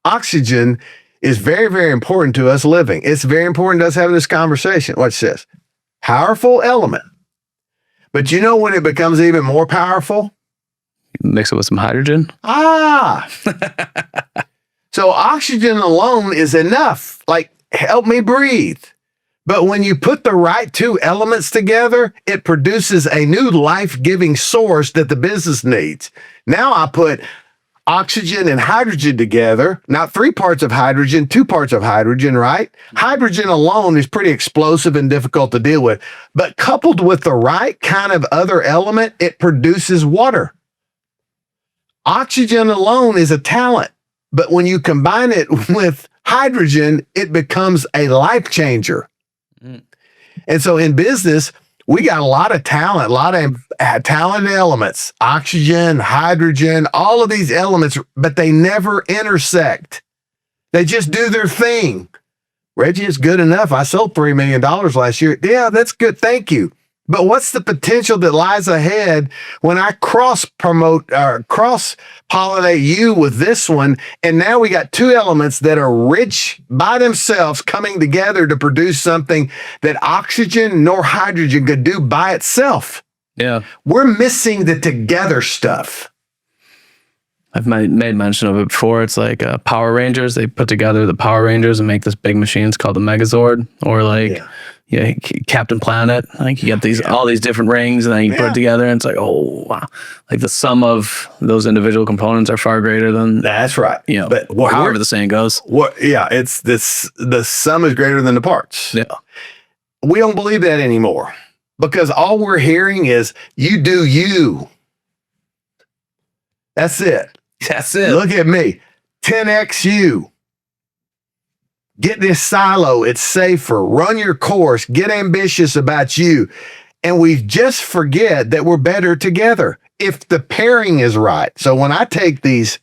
Oxygen is very, very important to us living. It's very important to us having this conversation. Watch this. Powerful element. But you know when it becomes even more powerful? Mix it with some hydrogen. So oxygen alone is enough. Like, help me breathe. But when you put the right two elements together, it produces a new life-giving source that the business needs. Now I put oxygen and hydrogen together, not 3 parts of hydrogen, 2 parts of hydrogen, right? Hydrogen alone is pretty explosive and difficult to deal with, but coupled with the right kind of other element, it produces water. Oxygen alone is a talent, but when you combine it with hydrogen, it becomes a life changer. And so in business, we got a lot of talent, a lot of talented elements, oxygen, hydrogen, all of these elements, but they never intersect. They just do their thing. Reggie, is good enough. I sold $3 million last year. Yeah, that's good. Thank you. But what's the potential that lies ahead when I cross-pollinate you with this one? And now we got two elements that are rich by themselves coming together to produce something that oxygen nor hydrogen could do by itself. Yeah. We're missing the together stuff. I've made mention of it before. It's like Power Rangers. They put together the Power Rangers and make this big machines called the Megazord, or like Captain Planet. Like you get all these different rings, and then you put it together, and it's like, oh wow! Like the sum of those individual components are far greater than that's right. You know, but however the saying goes. It's this. The sum is greater than the parts. Yeah, we don't believe that anymore because all we're hearing is you do you. That's it. That's it. Look at me. 10x you. Get this silo. It's safer. Run your course. Get ambitious about you. And we just forget that we're better together if the pairing is right. So when I take these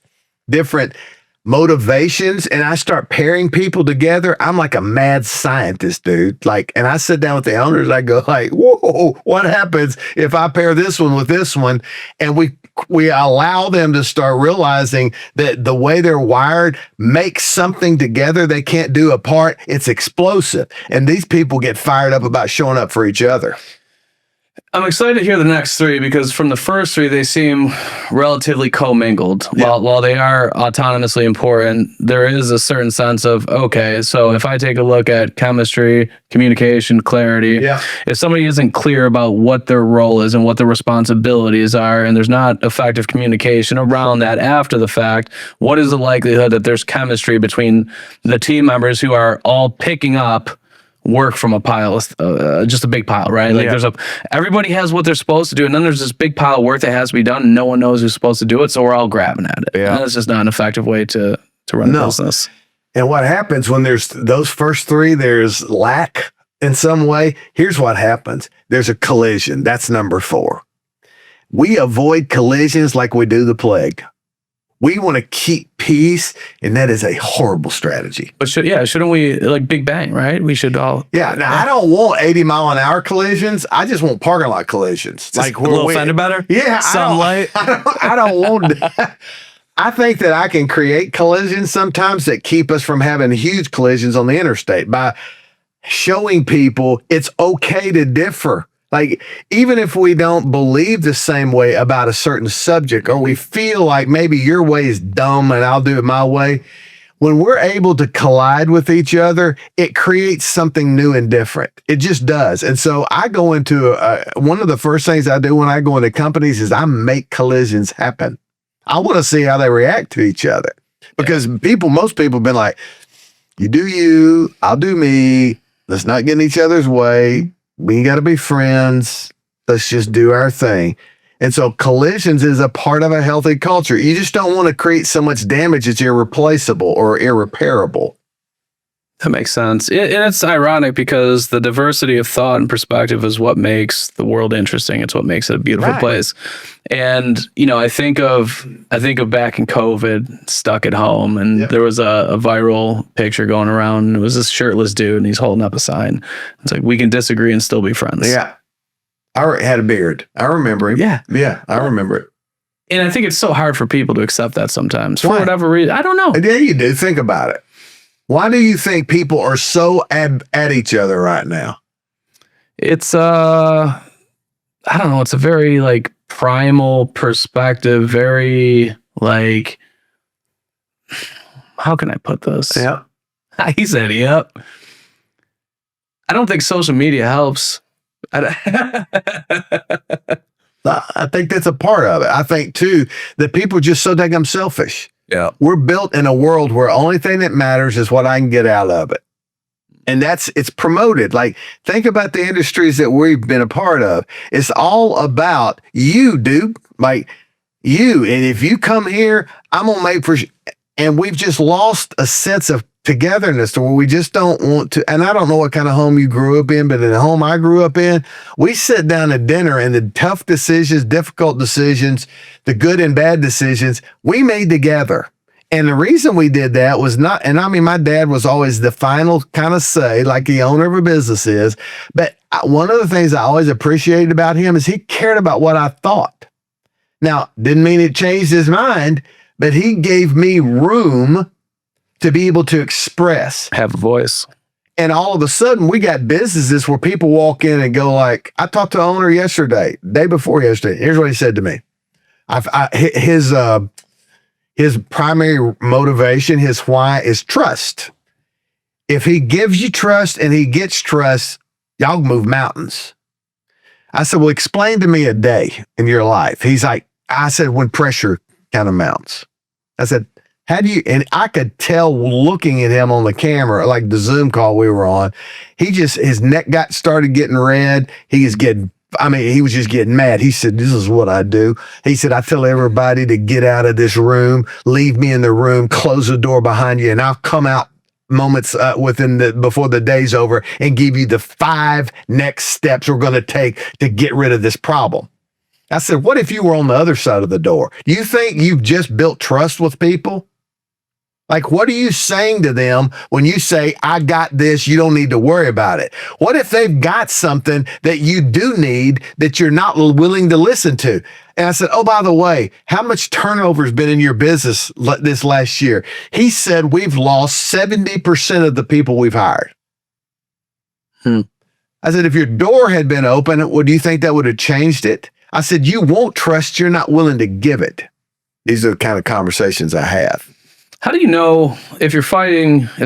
different motivations and I start pairing people together, I'm like a mad scientist, dude. Like, and I sit down with the owners, I go like, whoa, what happens if I pair this one with this one? And we allow them to start realizing that the way they're wired makes something together they can't do apart. It's explosive. And these people get fired up about showing up for each other. I'm excited to hear the next three because from the first three, they seem relatively commingled. Yeah. While they are autonomously important, there is a certain sense of, okay, so if I take a look at chemistry, communication, clarity, if somebody isn't clear about what their role is and what their responsibilities are, and there's not effective communication around that after the fact, what is the likelihood that there's chemistry between the team members who are all picking up work from a pile, just a big pile, right? Like everybody has what they're supposed to do, and then there's this big pile of work that has to be done, and no one knows who's supposed to do it, so we're all grabbing at it. And it's just not an effective way to run a business. And what happens when there's those first three, there's lack in some way. Here's what happens. There's a collision. That's number 4. We avoid collisions like we do the plague. We want to keep peace, and that is a horrible strategy. But shouldn't we, like Big Bang, right? We should all. Yeah, now I don't want 80-mile-an-hour collisions. I just want parking lot collisions. Like a little fender better? Yeah. Sunlight? I don't want that. I think that I can create collisions sometimes that keep us from having huge collisions on the interstate by showing people it's okay to differ. Like, even if we don't believe the same way about a certain subject, or we feel like maybe your way is dumb and I'll do it my way, when we're able to collide with each other, it creates something new and different. It just does. And so I go into one of the first things I do when I go into companies is I make collisions happen. I want to see how they react to each other, because most people have been like, you do you, I'll do me. Let's not get in each other's way. We ain't got to be friends. Let's just do our thing. And so collisions is a part of a healthy culture. You just don't want to create so much damage it's irreplaceable or irreparable. That makes sense. And it's ironic because the diversity of thought and perspective is what makes the world interesting. It's what makes it a beautiful place. And, I think of back in COVID, stuck at home, and there was a viral picture going around. It was this shirtless dude and he's holding up a sign. It's like, we can disagree and still be friends. Yeah. I had a beard. I remember him. Yeah, I remember it. And I think it's so hard for people to accept that sometimes for whatever reason. I don't know. Yeah, you do. Think about it. Why do you think people are so at each other right now? It's I don't know. It's a very like primal perspective. Very like, how can I put this? Yeah. He said, "Yep." I don't think social media helps. I think that's a part of it. I think too that people are just so damn selfish. Yeah. We're built in a world where only thing that matters is what I can get out of it. And it's promoted. Like, think about the industries that we've been a part of. It's all about you, dude. Like, you. And if you come here, I'm going to make for and we've just lost a sense of togetherness to where we just don't want to. And I don't know what kind of home you grew up in, but in the home I grew up in, we sit down at dinner and the tough decisions, difficult decisions, the good and bad decisions we made together. And the reason we did that was not, and I mean, my dad was always the final kind of say, like the owner of a business is. But one of the things I always appreciated about him is he cared about what I thought. Now, didn't mean it changed his mind, but he gave me room to be able to express, have a voice. And all of a sudden we got businesses where people walk in and go like, I talked to the owner yesterday, day before yesterday. Here's what he said to me. His primary motivation, his why is trust. If he gives you trust and he gets trust, y'all move mountains. I said, well, explain to me a day in your life. He's like, I said, when pressure kind of mounts. I said, how do you, and I could tell looking at him on the camera, like the Zoom call we were on, his neck started getting red. He was just getting mad. He said, this is what I do. He said, I tell everybody to get out of this room, leave me in the room, close the door behind you, and I'll come out moments before the day's over and give you the 5 next steps we're going to take to get rid of this problem. I said, what if you were on the other side of the door? You think you've just built trust with people? Like, what are you saying to them when you say, I got this, you don't need to worry about it? What if they've got something that you do need that you're not willing to listen to? And I said, oh, by the way, how much turnover has been in your business this last year? He said, we've lost 70% of the people we've hired. I said, if your door had been open, do you think that would have changed it? I said, you won't trust, you're not willing to give it. These are the kind of conversations I have. How do you know if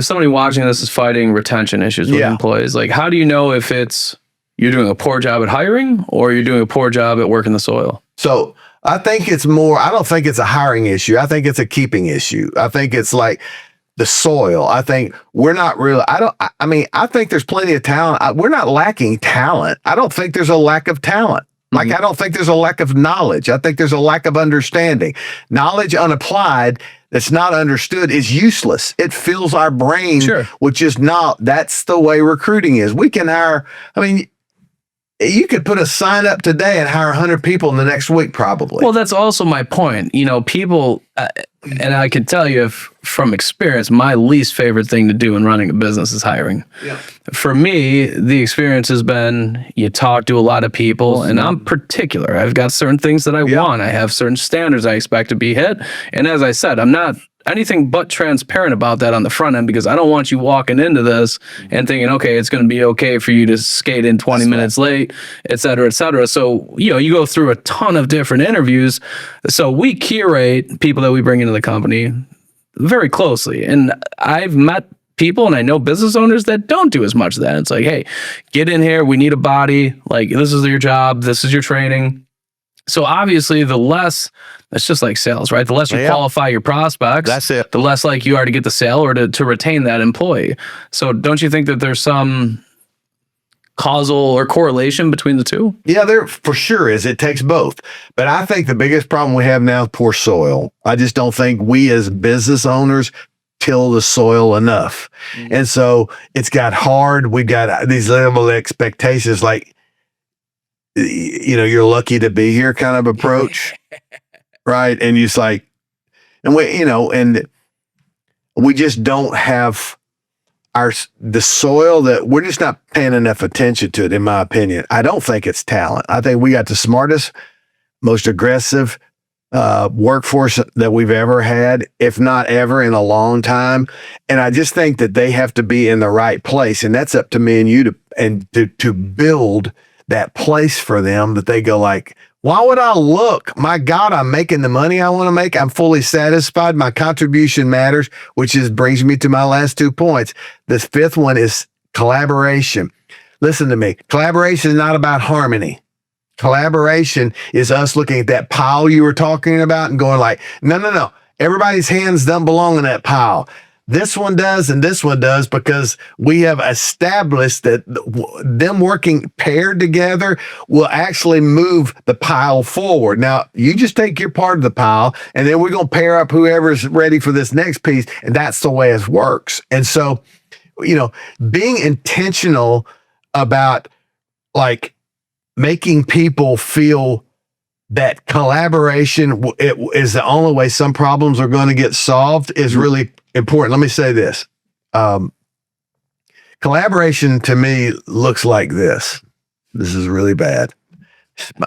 somebody watching this is fighting retention issues with employees? Like, how do you know if you're doing a poor job at hiring or you're doing a poor job at working the soil? So I think I don't think it's a hiring issue. I think it's a keeping issue. I think it's like the soil. I think we're not really, I think there's plenty of talent. We're not lacking talent. I don't think there's a lack of talent. Like, I don't think there's a lack of knowledge. I think there's a lack of understanding. Knowledge unapplied that's not understood is useless. It fills our brain, which is not, that's the way recruiting is. We can hire, you could put a sign up today and hire 100 people in the next week, probably. Well, that's also my point. People, And I can tell you from experience, my least favorite thing to do in running a business is hiring. Yeah. For me, the experience has been you talk to a lot of people, and I'm particular. I've got certain things that I want. I have certain standards I expect to be hit. And as I said, I'm not anything but transparent about that on the front end, because I don't want you walking into this and thinking, okay, it's going to be okay for you to skate in 20 minutes late, et cetera, et cetera. So, you go through a ton of different interviews. So we curate people that we bring into the company very closely. And I've met people, and I know business owners that don't do as much of that. It's like, hey, get in here. We need a body. Like, this is your job. This is your training. So obviously, the less, it's just like sales, right? The less you qualify your prospects, that's it. The less like you are to get the sale or to retain that employee. So don't you think that there's some causal or correlation between the two? Yeah, there for sure is. It takes both. But I think the biggest problem we have now is poor soil. I just don't think we as business owners till the soil enough. And so it's got hard. We've got these level expectations like, you're lucky to be here kind of approach. Right. And it's like, and we just don't have the soil that we're just not paying enough attention to it, in my opinion. I don't think it's talent. I think we got the smartest, most aggressive workforce that we've ever had, if not ever in a long time. And I just think that they have to be in the right place. And that's up to me and you to build that place for them that they go like, why would I look? My God, I'm making the money I want to make. I'm fully satisfied. My contribution matters, which brings me to my last 2 points. This fifth one is collaboration. Listen to me. Collaboration is not about harmony. Collaboration is us looking at that pile you were talking about and going like, no. Everybody's hands don't belong in that pile. This one does and this one does, because we have established that them working paired together will actually move the pile forward. Now, you just take your part of the pile, and then we're going to pair up whoever's ready for this next piece, and that's the way it works. And so, being intentional about like making people feel that collaboration is the only way some problems are going to get solved is really important. Let me say this. Collaboration to me looks like this. This is really bad.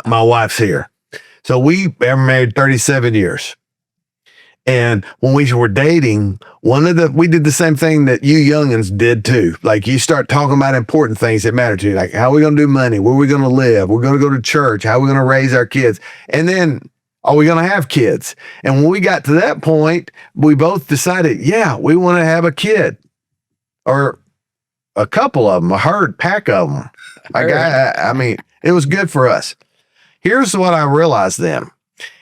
My wife's here. So we were married 37 years. And when we were dating, we did the same thing that you youngins did too. Like you start talking about important things that matter to you. Like how are we going to do money? Where are we going to live? We're going to go to church. How are we going to raise our kids? And then are we going to have kids? And when we got to that point, we both decided, yeah, we want to have a kid or a couple of them, a pack of them. I mean, it was good for us. Here's what I realized then.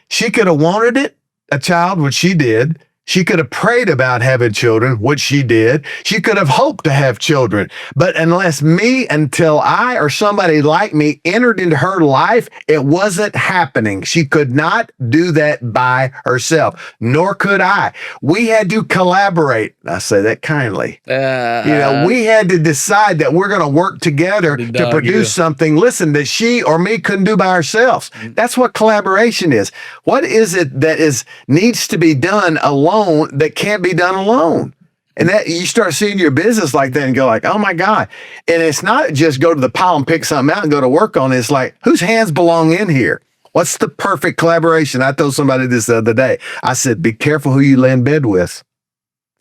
She could have wanted a child, which she did. She could have prayed about having children, which she did. She could have hoped to have children. But until I or somebody like me entered into her life, it wasn't happening. She could not do that by herself, nor could I. We had to collaborate. I say that kindly. We had to decide that we're going to work together to produce something, that she or me couldn't do by ourselves. That's what collaboration is. What is it that needs to be done alone that can't be done alone? And that you start seeing your business like that and go like, oh my God. And it's not just go to the pile and pick something out and go to work on it. It's like, whose hands belong in here? What's the perfect collaboration? I told somebody this the other day. I said, be careful who you lay in bed with.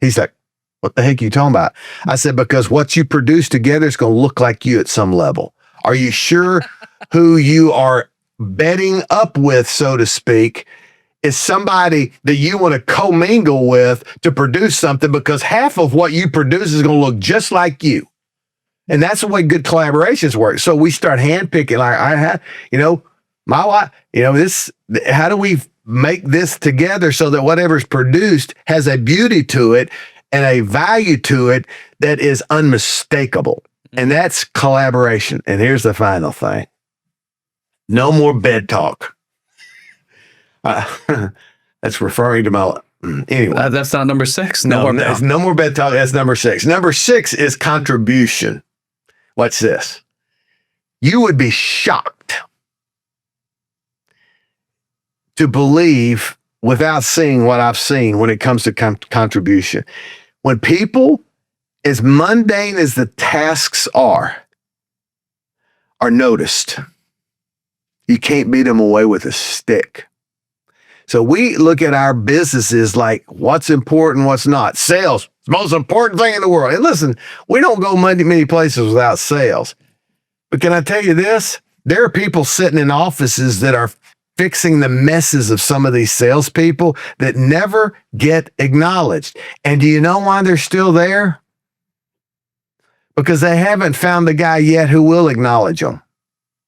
He's like, what the heck are you talking about? I said, because what you produce together is going to look like you at some level. Are you sure who you are bedding up with, so to speak, is somebody that you want to commingle with to produce something? Because half of what you produce is going to look just like you. And that's the way good collaborations work. So we start handpicking, like, my wife, how do we make this together so that whatever's produced has a beauty to it and a value to it that is unmistakable. And that's collaboration. And here's the final thing. No more bed talk. That's referring to my anyway. That's not number 6. No more bed talk. That's number 6. Number 6 is contribution. What's this? You would be shocked to believe without seeing what I've seen when it comes to contribution. When people, as mundane as the tasks are noticed, you can't beat them away with a stick. So we look at our businesses like what's important, what's not. Sales, the most important thing in the world. And listen, we don't go many places without sales. But can I tell you this? There are people sitting in offices that are fixing the messes of some of these salespeople that never get acknowledged. And do you know why they're still there? Because they haven't found the guy yet who will acknowledge them.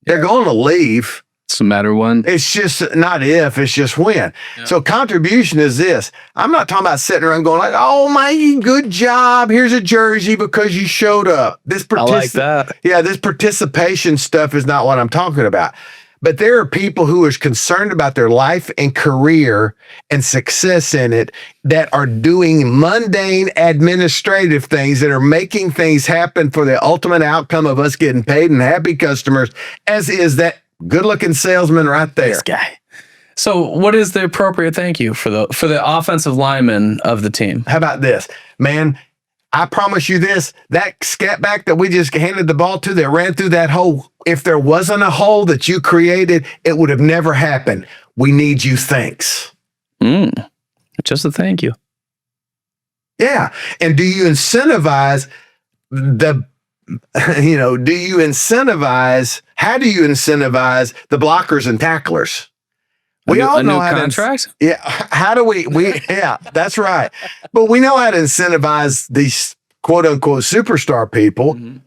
They're going to leave. It's a matter when. It's just not if, it's just when. Yeah. So contribution is this. I'm not talking about sitting around going like, oh my, good job. Here's a jersey because you showed up. I like that. Yeah, this participation stuff is not what I'm talking about. But there are people who are concerned about their life and career and success in it that are doing mundane administrative things that are making things happen for the ultimate outcome of us getting paid and happy customers, as is that good-looking salesman right there. This guy. So what is the appropriate thank you for the offensive lineman of the team? How about this? Man, I promise you this, that scat back that we just handed the ball to that ran through that hole, if there wasn't a hole that you created, it would have never happened. We need you, thanks. Just a thank you. Yeah. And do you incentivize how do you incentivize the blockers and tacklers? We all know how contract? Yeah. How do we, yeah, that's right. But we know how to incentivize these quote unquote superstar people. Mm-hmm.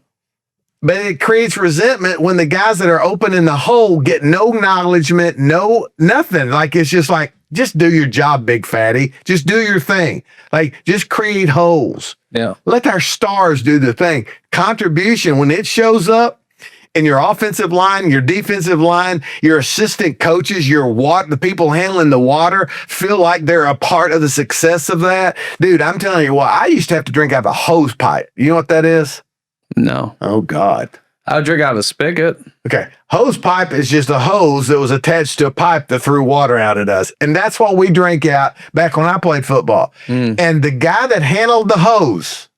But it creates resentment when the guys that are open in the hole get no acknowledgement, nothing. Like, it's just like, just do your job, big fatty. Just do your thing. Like, just create holes. Yeah. Let our stars do the thing. Contribution, when it shows up in your offensive line, your defensive line, your assistant coaches, the people handling the water feel like they're a part of the success of that. Dude, I'm telling you what, I used to have to drink out of a hose pipe. You know what that is? No. Oh, God. I would drink out of a spigot. Okay. Hose pipe is just a hose that was attached to a pipe that threw water out at us. And that's what we drank out back when I played football. And the guy that handled the hose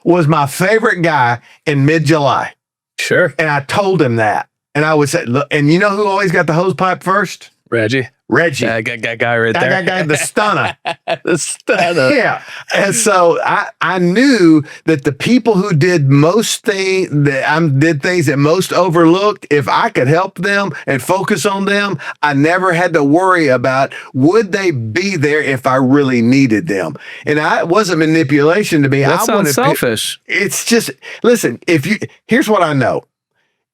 was my favorite guy in mid-July. Sure. And I told him that. And I would say, look, and you know who always got the hose pipe first? Reggie. Yeah, that guy right there. That guy, the stunner. The stunner. Yeah. And so I knew that the people who did did things that most overlooked, if I could help them and focus on them, I never had to worry about would they be there if I really needed them. And it wasn't manipulation to me. That sounds selfish. It's just, listen, here's what I know.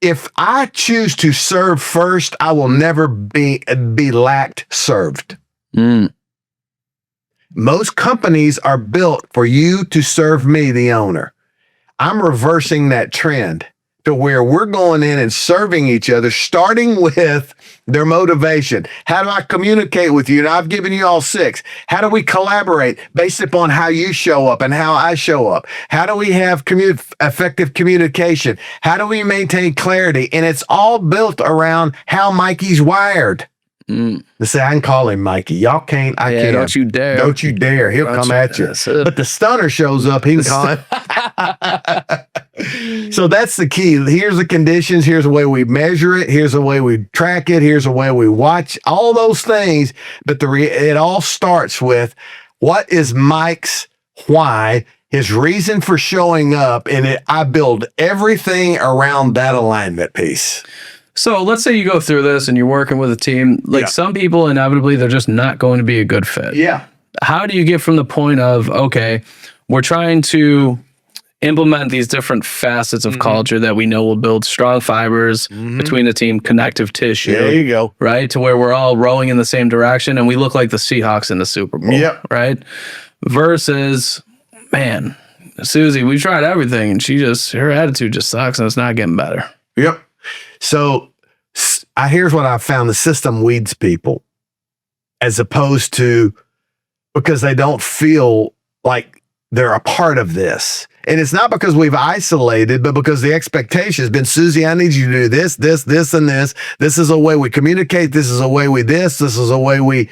If I choose to serve first, I will never be lacked served. Most companies are built for you to serve me, the owner. I'm reversing that trend to where we're going in and serving each other, starting with their motivation. How do I communicate with you? And I've given you all 6. How do we collaborate based upon how you show up and how I show up? How do we have effective communication? How do we maintain clarity? And it's all built around how Mikey's wired. They say, I can call him Mikey. Y'all can't. I can't. Don't you dare. Don't you dare. He'll come at you. But the stunner shows up. He can call him. So that's the key. Here's the conditions. Here's the way we measure it. Here's the way we track it. Here's the way we watch all those things. But it all starts with what is Mike's why, his reason for showing up. And I build everything around that alignment piece. So let's say you go through this and you're working with a team. Some people, inevitably, they're just not going to be a good fit. Yeah. How do you get from the point of, okay, we're trying to implement these different facets of culture that we know will build strong fibers between the team, connective tissue. There you go. Right? To where we're all rowing in the same direction and we look like the Seahawks in the Super Bowl. Yep. Right? Versus, man, Susie, we tried everything and her attitude just sucks and it's not getting better. Yep. So here's what I found. The system weeds people as opposed to because they don't feel like they're a part of this. And it's not because we've isolated, but because the expectation has been, Susie, I need you to do this, this, this, and this. This is a way we communicate. This is a way we this is a way we,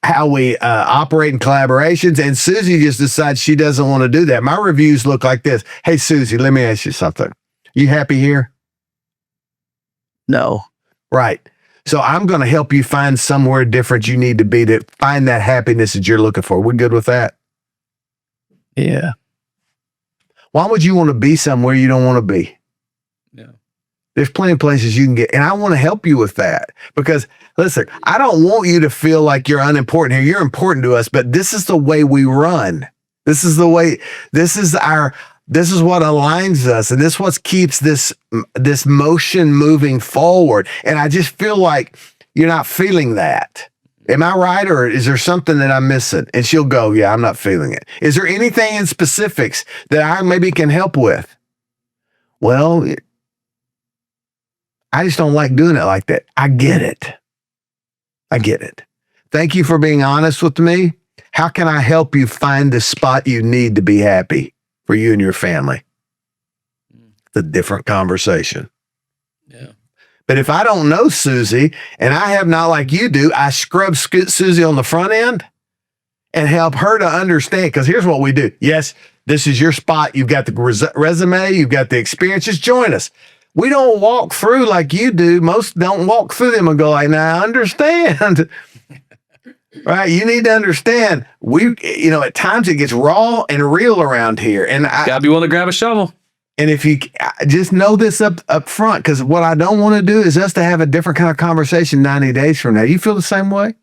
how we operate in collaborations. And Susie just decides she doesn't want to do that. My reviews look like this. Hey, Susie, let me ask you something. You happy here? No. Right. So I'm going to help you find somewhere different you need to be to find that happiness that you're looking for. We're good with that? Yeah. Why would you want to be somewhere you don't want to be? Yeah. There's plenty of places you can get, and I want to help you with that because listen, I don't want you to feel like you're unimportant here. You're important to us, but this is the way we run. This is the way, this is what aligns us. And this is what keeps this motion moving forward. And I just feel like you're not feeling that. Am I right? Or is there something that I'm missing? And she'll go, yeah, I'm not feeling it. Is there anything in specifics that I maybe can help with? Well, I just don't like doing it like that. I get it. I get it. Thank you for being honest with me. How can I help you find the spot you need to be happy for you and your family? It's a different conversation. Yeah. But if I don't know Susie and I have not like you do, I scrub Susie on the front end and help her to understand. Because here's what we do. Yes, this is your spot. You've got the resume. You've got the experience. Just join us. We don't walk through like you do. Most don't walk through them and go like, now I understand. Right? You need to understand. At times it gets raw and real around here. And I gotta be willing to grab a shovel. And if you just know this up front, because what I don't want to do is us to have a different kind of conversation 90 days from now. You feel the same way?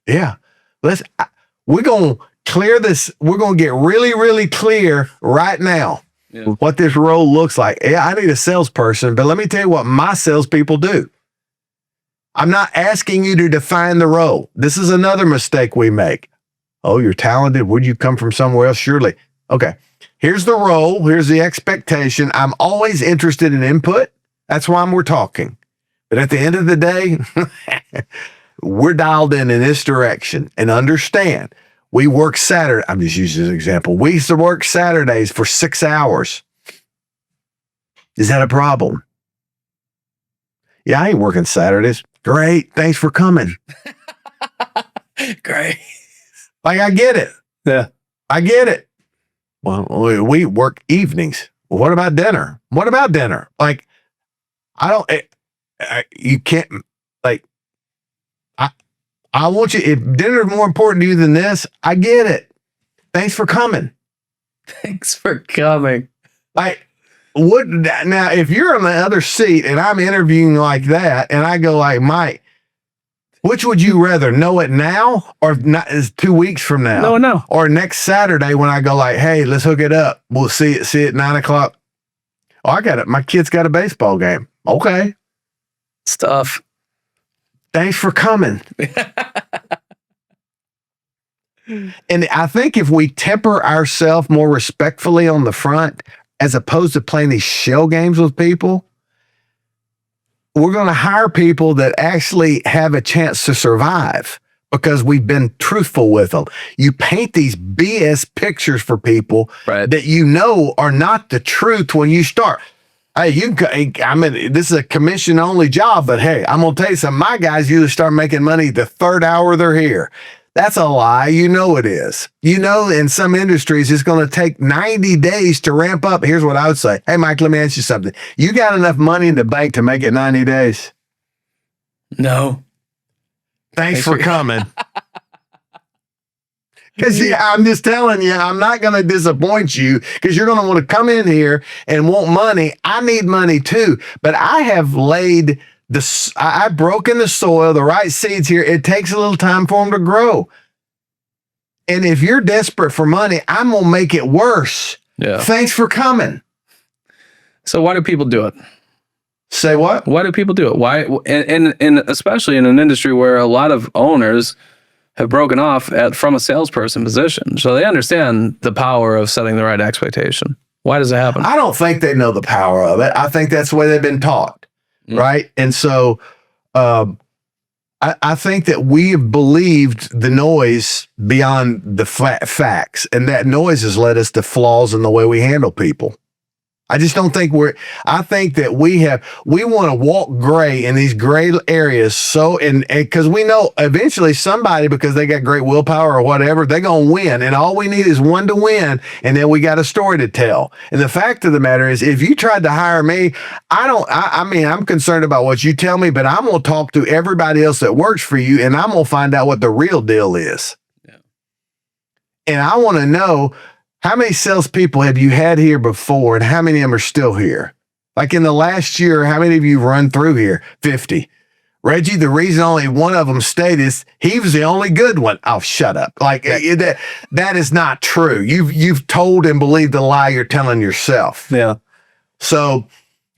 Yeah. We're going to clear this. We're going to get really, really clear right now. Yeah. What this role looks like. Yeah, I need a salesperson, but let me tell you what my salespeople do. I'm not asking you to define the role. This is another mistake we make. Oh, you're talented. Would you come from somewhere else? Surely. Okay. Here's the role. Here's the expectation. I'm always interested in input. That's why we're talking. But at the end of the day, we're dialed in this direction. And understand, we work Saturday. I'm just using an example. We used to work Saturdays for 6 hours. Is that a problem? Yeah, I ain't working Saturdays. Great. Thanks for coming. Great. Like, I get it. Yeah. I get it. Well, we work evenings. Well, what about dinner? What about dinner? Like, you can't, like, I want you, if dinner is more important to you than this, I get it. Thanks for coming. Thanks for coming. Like, now, if you're on the other seat and I'm interviewing like that, and I go like, Mike, which would you rather, know it now or not? Is 2 weeks from now? No. Or next Saturday when I go like, hey, let's hook it up. We'll see it at 9:00. Oh, I got it. My kid's got a baseball game. Okay. Stuff. Thanks for coming. And I think if we temper ourselves more respectfully on the front, as opposed to playing these shell games with people, we're going to hire people that actually have a chance to survive because we've been truthful with them. You paint these BS pictures for people that you know are not the truth when you start. Hey, this is a commission-only job, but hey, I'm going to tell you something. My guys usually start making money the third hour they're here. That's a lie. You know it is. You know, in some industries, it's going to take 90 days to ramp up. Here's what I would say. Hey, Mike, let me ask you something. You got enough money in the bank to make it 90 days? No. Thanks for coming. Because I'm just telling you, I'm not going to disappoint you because you're going to want to come in here and want money. I need money too, but I have laid I've broken the soil, the right seeds here. It takes a little time for them to grow. And if you're desperate for money, I'm going to make it worse. Yeah. Thanks for coming. So why do people do it? Say what? Why do people do it? Why? And especially in an industry where a lot of owners have broken off from a salesperson position. So they understand the power of setting the right expectation. Why does it happen? I don't think they know the power of it. I think that's the way they've been taught. Right. And so I think that we have believed the noise beyond the facts, and that noise has led us to flaws in the way we handle people. I just don't think I think that we want to walk gray in these gray areas. So, and because we know eventually somebody, because they got great willpower or whatever, they're going to win. And all we need is one to win. And then we got a story to tell. And the fact of the matter is, if you tried to hire me, I mean, I'm concerned about what you tell me, but I'm going to talk to everybody else that works for you, and I'm going to find out what the real deal is. Yeah. And I want to know, how many salespeople have you had here before, and how many of them are still here? Like in the last year, how many of you run through here? 50. Reggie, the reason only one of them stayed is he was the only good one. Oh, shut up. Like that is not true. You've told and believed the lie you're telling yourself. Yeah. So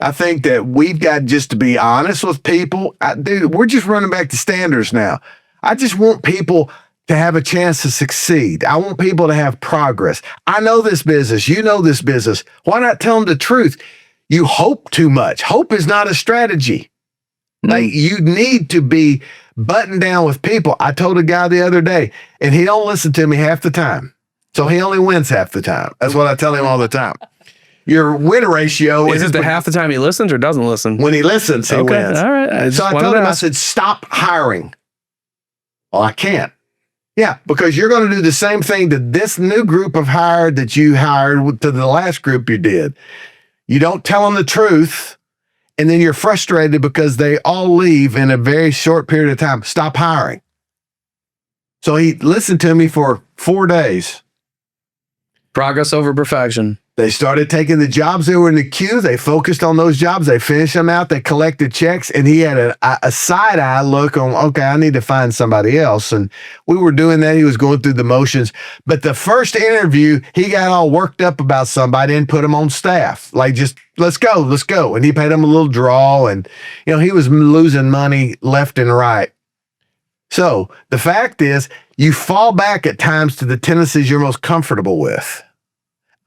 I think that we've got just to be honest with people. Dude, we're just running back to standards now. I just want people to have a chance to succeed. I want people to have progress. I know this business. You know this business. Why not tell them the truth? You hope too much. Hope is not a strategy. Like, you need to be buttoned down with people. I told a guy the other day, and he don't listen to me half the time. So he only wins half the time. That's what I tell him all the time. Your win ratio is it the half the time he listens or doesn't listen? When he listens, he wins. All right. So I told him, I said, stop hiring. Well, I can't. Yeah, because you're going to do the same thing to this new group of hired that you hired to the last group you did. You don't tell them the truth, and then you're frustrated because they all leave in a very short period of time. Stop hiring. So he listened to me for 4 days. Progress over perfection. They started taking the jobs that were in the queue. They focused on those jobs. They finished them out. They collected checks, and he had a side eye look on, okay, I need to find somebody else. And we were doing that. He was going through the motions. But the first interview, he got all worked up about somebody and put him on staff. Like, just let's go. And he paid him a little draw, and he was losing money left and right. So the fact is, you fall back at times to the tendencies you're most comfortable with.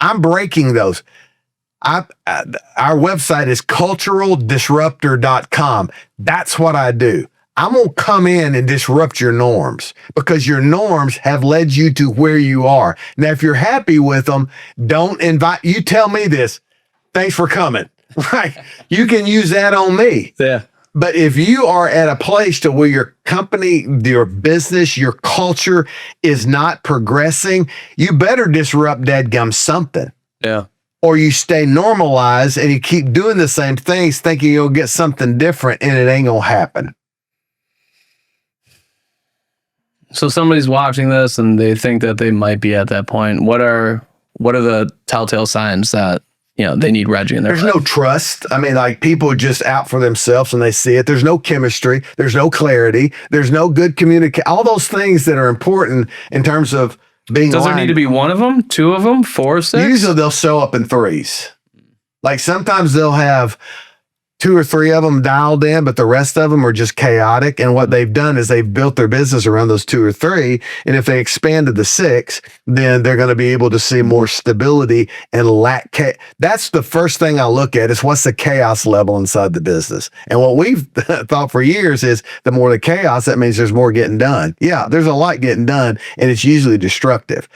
I'm breaking those. Our website is culturaldisruptor.com. That's what I do. I'm going to come in and disrupt your norms, because your norms have led you to where you are. Now, if you're happy with them, don't invite, you tell me this. Thanks for coming. Right. You can use that on me. Yeah. But if you are at a place to where your company, your business, your culture is not progressing, you better disrupt dadgum something. Yeah. Or you stay normalized and you keep doing the same things thinking you'll get something different, and it ain't going to happen. So somebody's watching this and they think that they might be at that point. What are the telltale signs that they need Reggie in their life? There's no trust. I mean, like, people are just out for themselves and they see it. There's no chemistry. There's no clarity. There's no good communication. All those things that are important in terms of being Does there need to be one of them, two of them, 4 or 6? Usually they'll show up in threes. Like, sometimes they'll have 2 or 3 of them dialed in, but the rest of them are just chaotic. And what they've done is they've built their business around those 2 or 3. And if they expand to the 6, then they're going to be able to see more stability and lack. That's the first thing I look at, is what's the chaos level inside the business. And what we've thought for years is the more the chaos, that means there's more getting done. Yeah, there's a lot getting done, and it's usually destructive.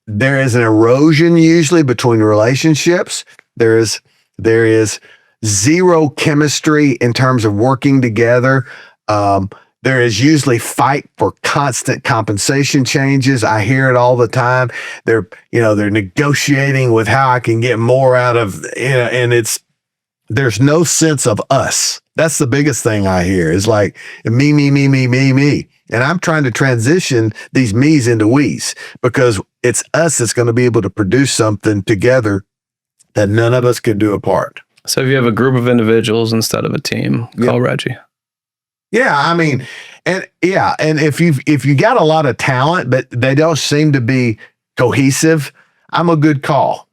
There is an erosion usually between relationships. There is zero chemistry in terms of working together. There is usually fight for constant compensation changes. I hear it all the time. They're negotiating with how I can get more out of, and there's no sense of us. That's the biggest thing I hear, is like me. And I'm trying to transition these me's into we's, because it's us that's going to be able to produce something together that none of us could do apart. So if you have a group of individuals instead of a team, call Reggie. Yeah, I mean, and if you got a lot of talent, but they don't seem to be cohesive, I'm a good call.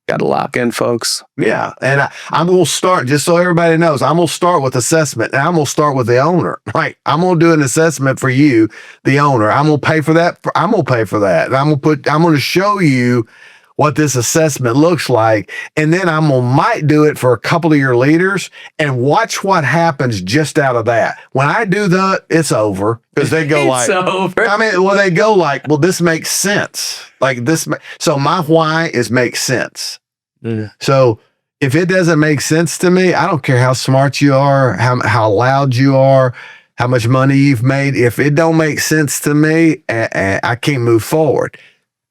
Got to lock in, folks. Yeah, and I'm going to start, just so everybody knows, I'm going to start with assessment, and I'm going to start with the owner. Right? I'm going to do an assessment for you, the owner. I'm going to pay for that. I'm going to pay for that. And I'm going to show you what this assessment looks like. And then might do it for a couple of your leaders and watch what happens just out of that. When I do that, it's over, because they go it's over. They go like, well, this makes sense. Like this. So my why is make sense. So if it doesn't make sense to me, I don't care how smart you are, how loud you are, how much money you've made. If it don't make sense to me, I can't move forward.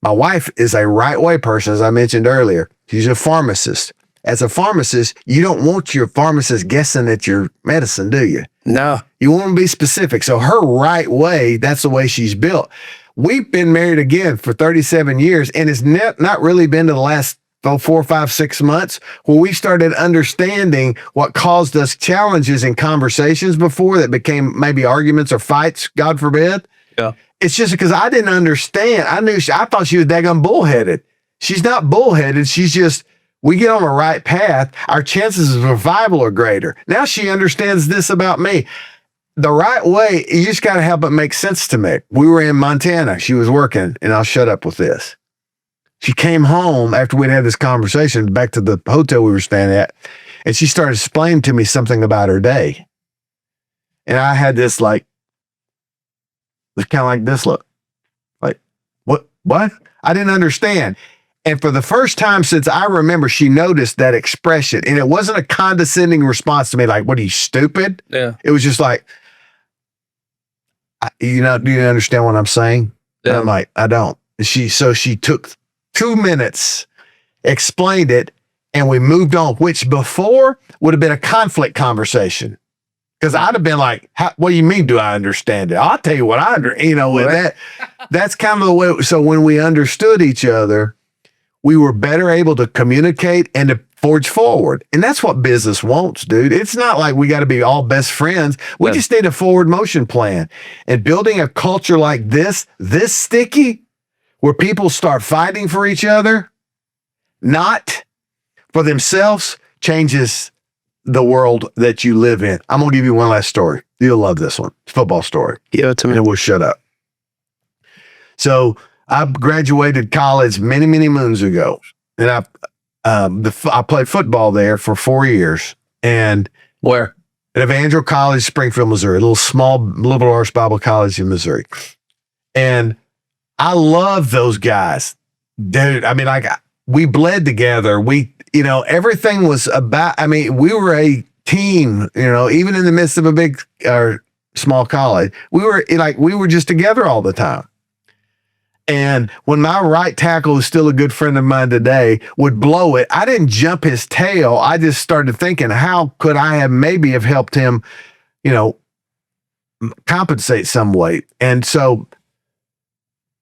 My wife is a right way person, as I mentioned earlier. She's a pharmacist. As a pharmacist, you don't want your pharmacist guessing at your medicine, do you? No. You want to be specific. So her right way, that's the way she's built. We've been married again for 37 years, and it's not really been to the last 4, 5, 6 months where we started understanding what caused us challenges in conversations before that became maybe arguments or fights, God forbid. Yeah. It's just because I didn't understand. I thought she was daggone bullheaded. She's not bullheaded. She's just, we get on the right path, our chances of survival are greater. Now she understands this about me. The right way, you just got to help it make sense to me. We were in Montana. She was working, and I'll shut up with this. She came home after we'd had this conversation back to the hotel we were staying at, and she started explaining to me something about her day. And I had this kind of like this look. Like, what? I didn't understand. And for the first time since I remember, she noticed that expression. And it wasn't a condescending response to me like, what are you, stupid? Yeah. It was just like, do you understand what I'm saying? Yeah. And I'm like, I don't. So she took 2 minutes, explained it, and we moved on, which before would have been a conflict conversation. Because I'd have been like, what do you mean, do I understand it? I'll tell you what I understand. That's kind of the way. So when we understood each other, we were better able to communicate and to forge forward. And that's what business wants, dude. It's not like we got to be all best friends. We just need a forward motion plan. And building a culture like this sticky, where people start fighting for each other, not for themselves, changes the world that you live in. I'm going to give you one last story. You'll love this one. It's a football story. Yeah, to me. And we'll shut up. So I graduated college many, many moons ago. And I played football there for 4 years. And where? At Evangel College, Springfield, Missouri, a little small liberal arts Bible college in Missouri. And I love those guys, dude. I mean, we bled together. Everything was about, we were a team, even in the midst of a big or small college, we were just together all the time. And when my right tackle, who's still a good friend of mine today, would blow it, I didn't jump his tail. I just started thinking, how could I have helped him, compensate some way? And so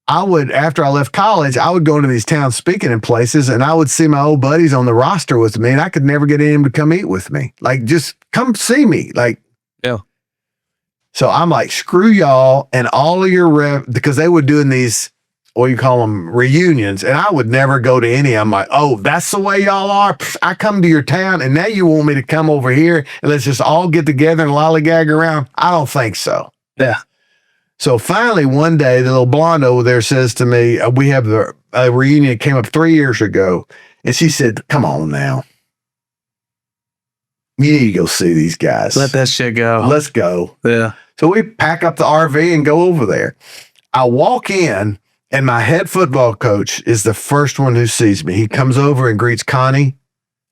after I left college, I would go into these towns speaking in places, and I would see my old buddies on the roster with me, and I could never get any of them to come eat with me. Like, just come see me. Like, yeah. So I'm like, screw y'all and all of your because they were doing these, what you call them, reunions, and I would never go to any. I'm like, oh, that's the way y'all are? Pfft, I come to your town, and now you want me to come over here and let's just all get together and lollygag around? I don't think so. Yeah. So finally, one day, the little blonde over there says to me, we have a reunion that came up 3 years ago. And she said, come on now. You need to go see these guys. Let that shit go. Let's go. Yeah. So we pack up the RV and go over there. I walk in, and my head football coach is the first one who sees me. He comes over and greets Connie,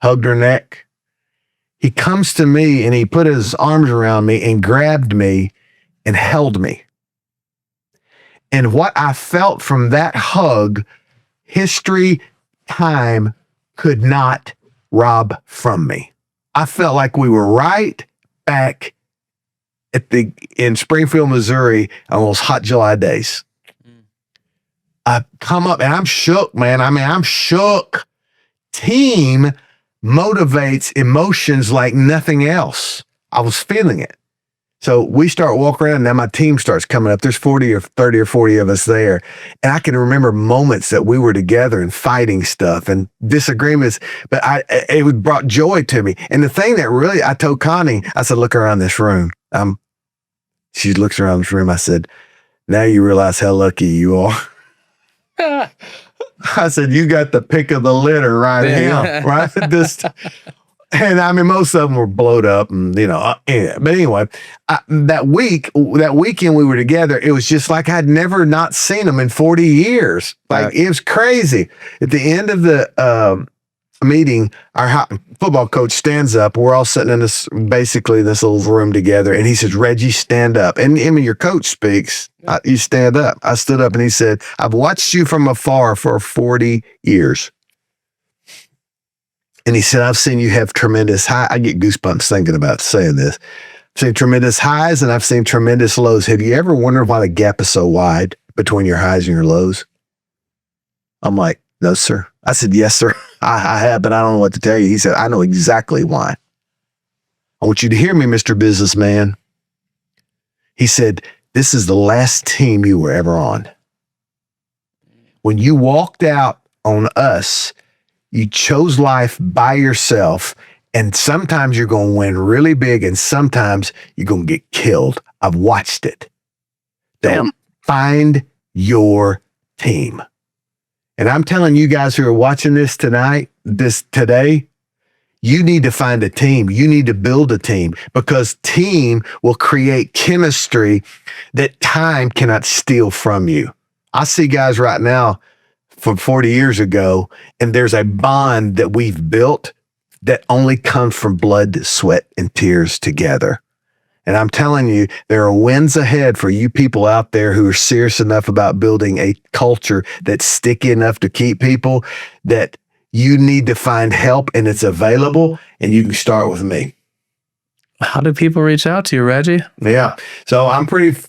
hugged her neck. He comes to me, and he put his arms around me and grabbed me and held me. And what I felt from that hug, history, time could not rob from me. I felt like we were right back in Springfield, Missouri on those hot July days. I come up and I'm shook, man. I'm shook. Team motivates emotions like nothing else. I was feeling it. So we start walking around, and now my team starts coming up. There's 30 or 40 of us there. And I can remember moments that we were together and fighting stuff and disagreements, but it brought joy to me. And the thing that really, I told Connie, I said, look around this room. She looks around this room. I said, now you realize how lucky you are. I said, you got the pick of the litter right now, right? And most of them were blowed up, and but anyway, that weekend we were together, it was just like I'd never not seen them in 40 years. Like, it was crazy. At the end of meeting, our football coach stands up. We're all sitting in this little room together, and he says, "Reggie, stand up." And I mean, your coach speaks. You stand up. I stood up, and he said, "I've watched you from afar for 40 years." And he said, "I've seen you have tremendous high." I get goosebumps thinking about saying this. I've seen tremendous highs, and I've seen tremendous lows. Have you ever wondered why the gap is so wide between your highs and your lows? I'm like, "No, sir." I said, "Yes, sir. I have, but I don't know what to tell you." He said, "I know exactly why. I want you to hear me, Mr. Businessman." He said, "This is the last team you were ever on. When you walked out on us, you chose life by yourself, and sometimes you're going to win really big, and sometimes you're going to get killed. I've watched it. Don't find your team." And I'm telling you guys who are watching this today, you need to find a team. You need to build a team, because team will create chemistry that time cannot steal from you. I see guys right now from 40 years ago, and there's a bond that we've built that only comes from blood, sweat, and tears together. And I'm telling you, there are wins ahead for you people out there who are serious enough about building a culture that's sticky enough to keep people, that you need to find help, and it's available, and you can start with me. How do people reach out to you, Reggie? Yeah. So I'm pretty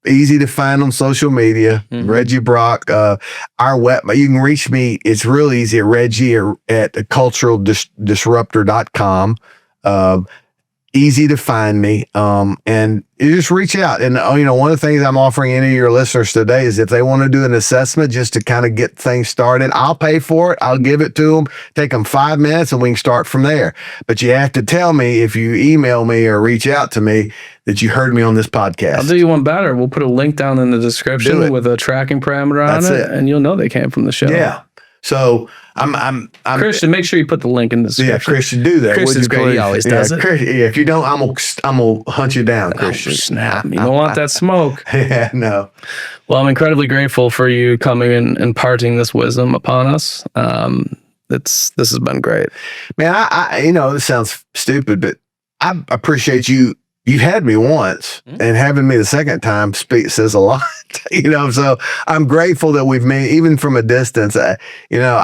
easy to find on social media. Reggie Brock. Our web, you can reach me. It's real easy at Reggie at culturaldisruptor.com. Easy to find me. And you just reach out. And, one of the things I'm offering any of your listeners today is if they want to do an assessment just to kind of get things started, I'll pay for it. I'll give it to them, take them 5 minutes, and we can start from there. But you have to tell me, if you email me or reach out to me, that you heard me on this podcast. I'll do you one better. We'll put a link down in the description with a tracking parameter on it, and you'll know they came from the show. Yeah. So I'm Christian, make sure you put the link in the description. Yeah, Christian, do that. Christian's great. He always does it. If you don't, I'm gonna hunt you down, Christian. Oh, snap. You don't want that smoke. Yeah, no. Well, I'm incredibly grateful for you coming and imparting this wisdom upon us. This has been great. Man, I this sounds stupid, but I appreciate you. You had me once, and having me the second time says a lot, so I'm grateful that we've made, even from a distance. I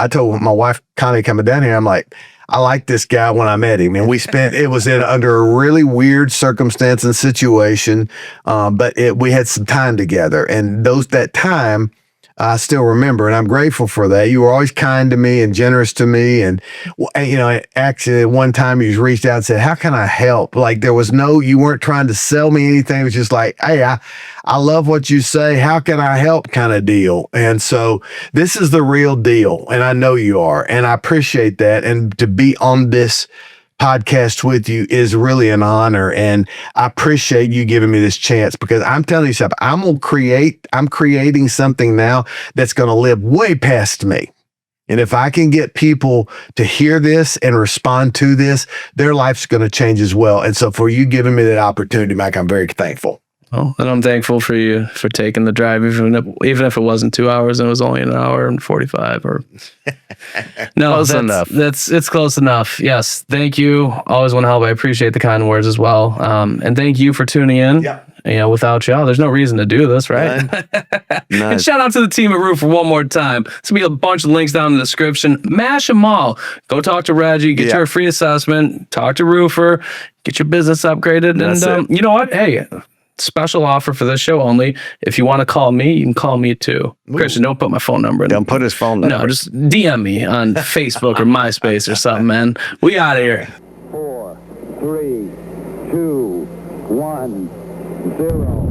told my wife, Connie, coming down here, I'm like, I like this guy when I met him, and it was under a really weird circumstance and situation. But we had some time together, and that time I still remember, and I'm grateful for that. You were always kind to me and generous to me. And, actually one time you reached out and said, "How can I help?" Like you weren't trying to sell me anything. It was just like, "Hey, I love what you say. How can I help?" kind of deal. And so this is the real deal. And I know you are, and I appreciate that. And to be on this podcast with you is really an honor, and I appreciate you giving me this chance, because I'm telling you something, I'm creating something now that's going to live way past me. And if I can get people to hear this and respond to this, their life's going to change as well. And so for you giving me that opportunity, Mike, I'm very thankful. Oh, and I'm thankful for you for taking the drive, even if it wasn't 2 hours and it was only an hour and 45. Or no, close enough. It's close enough. Yes, thank you. Always want to help. I appreciate the kind words as well. And thank you for tuning in. Yeah. Without y'all, there's no reason to do this, right? Nice. And shout out to the team at Roofer one more time. It's gonna be a bunch of links down in the description. Mash them all. Go talk to Reggie. Get your free assessment. Talk to Roofer. Get your business upgraded. And you know what? Hey. Special offer for this show only. If you want to call me, you can call me too. Christian, don't put my phone number in. Don't put his phone number. No, just DM me on Facebook or MySpace or something, man. We out of here. 4, 3, 2, 1, 0.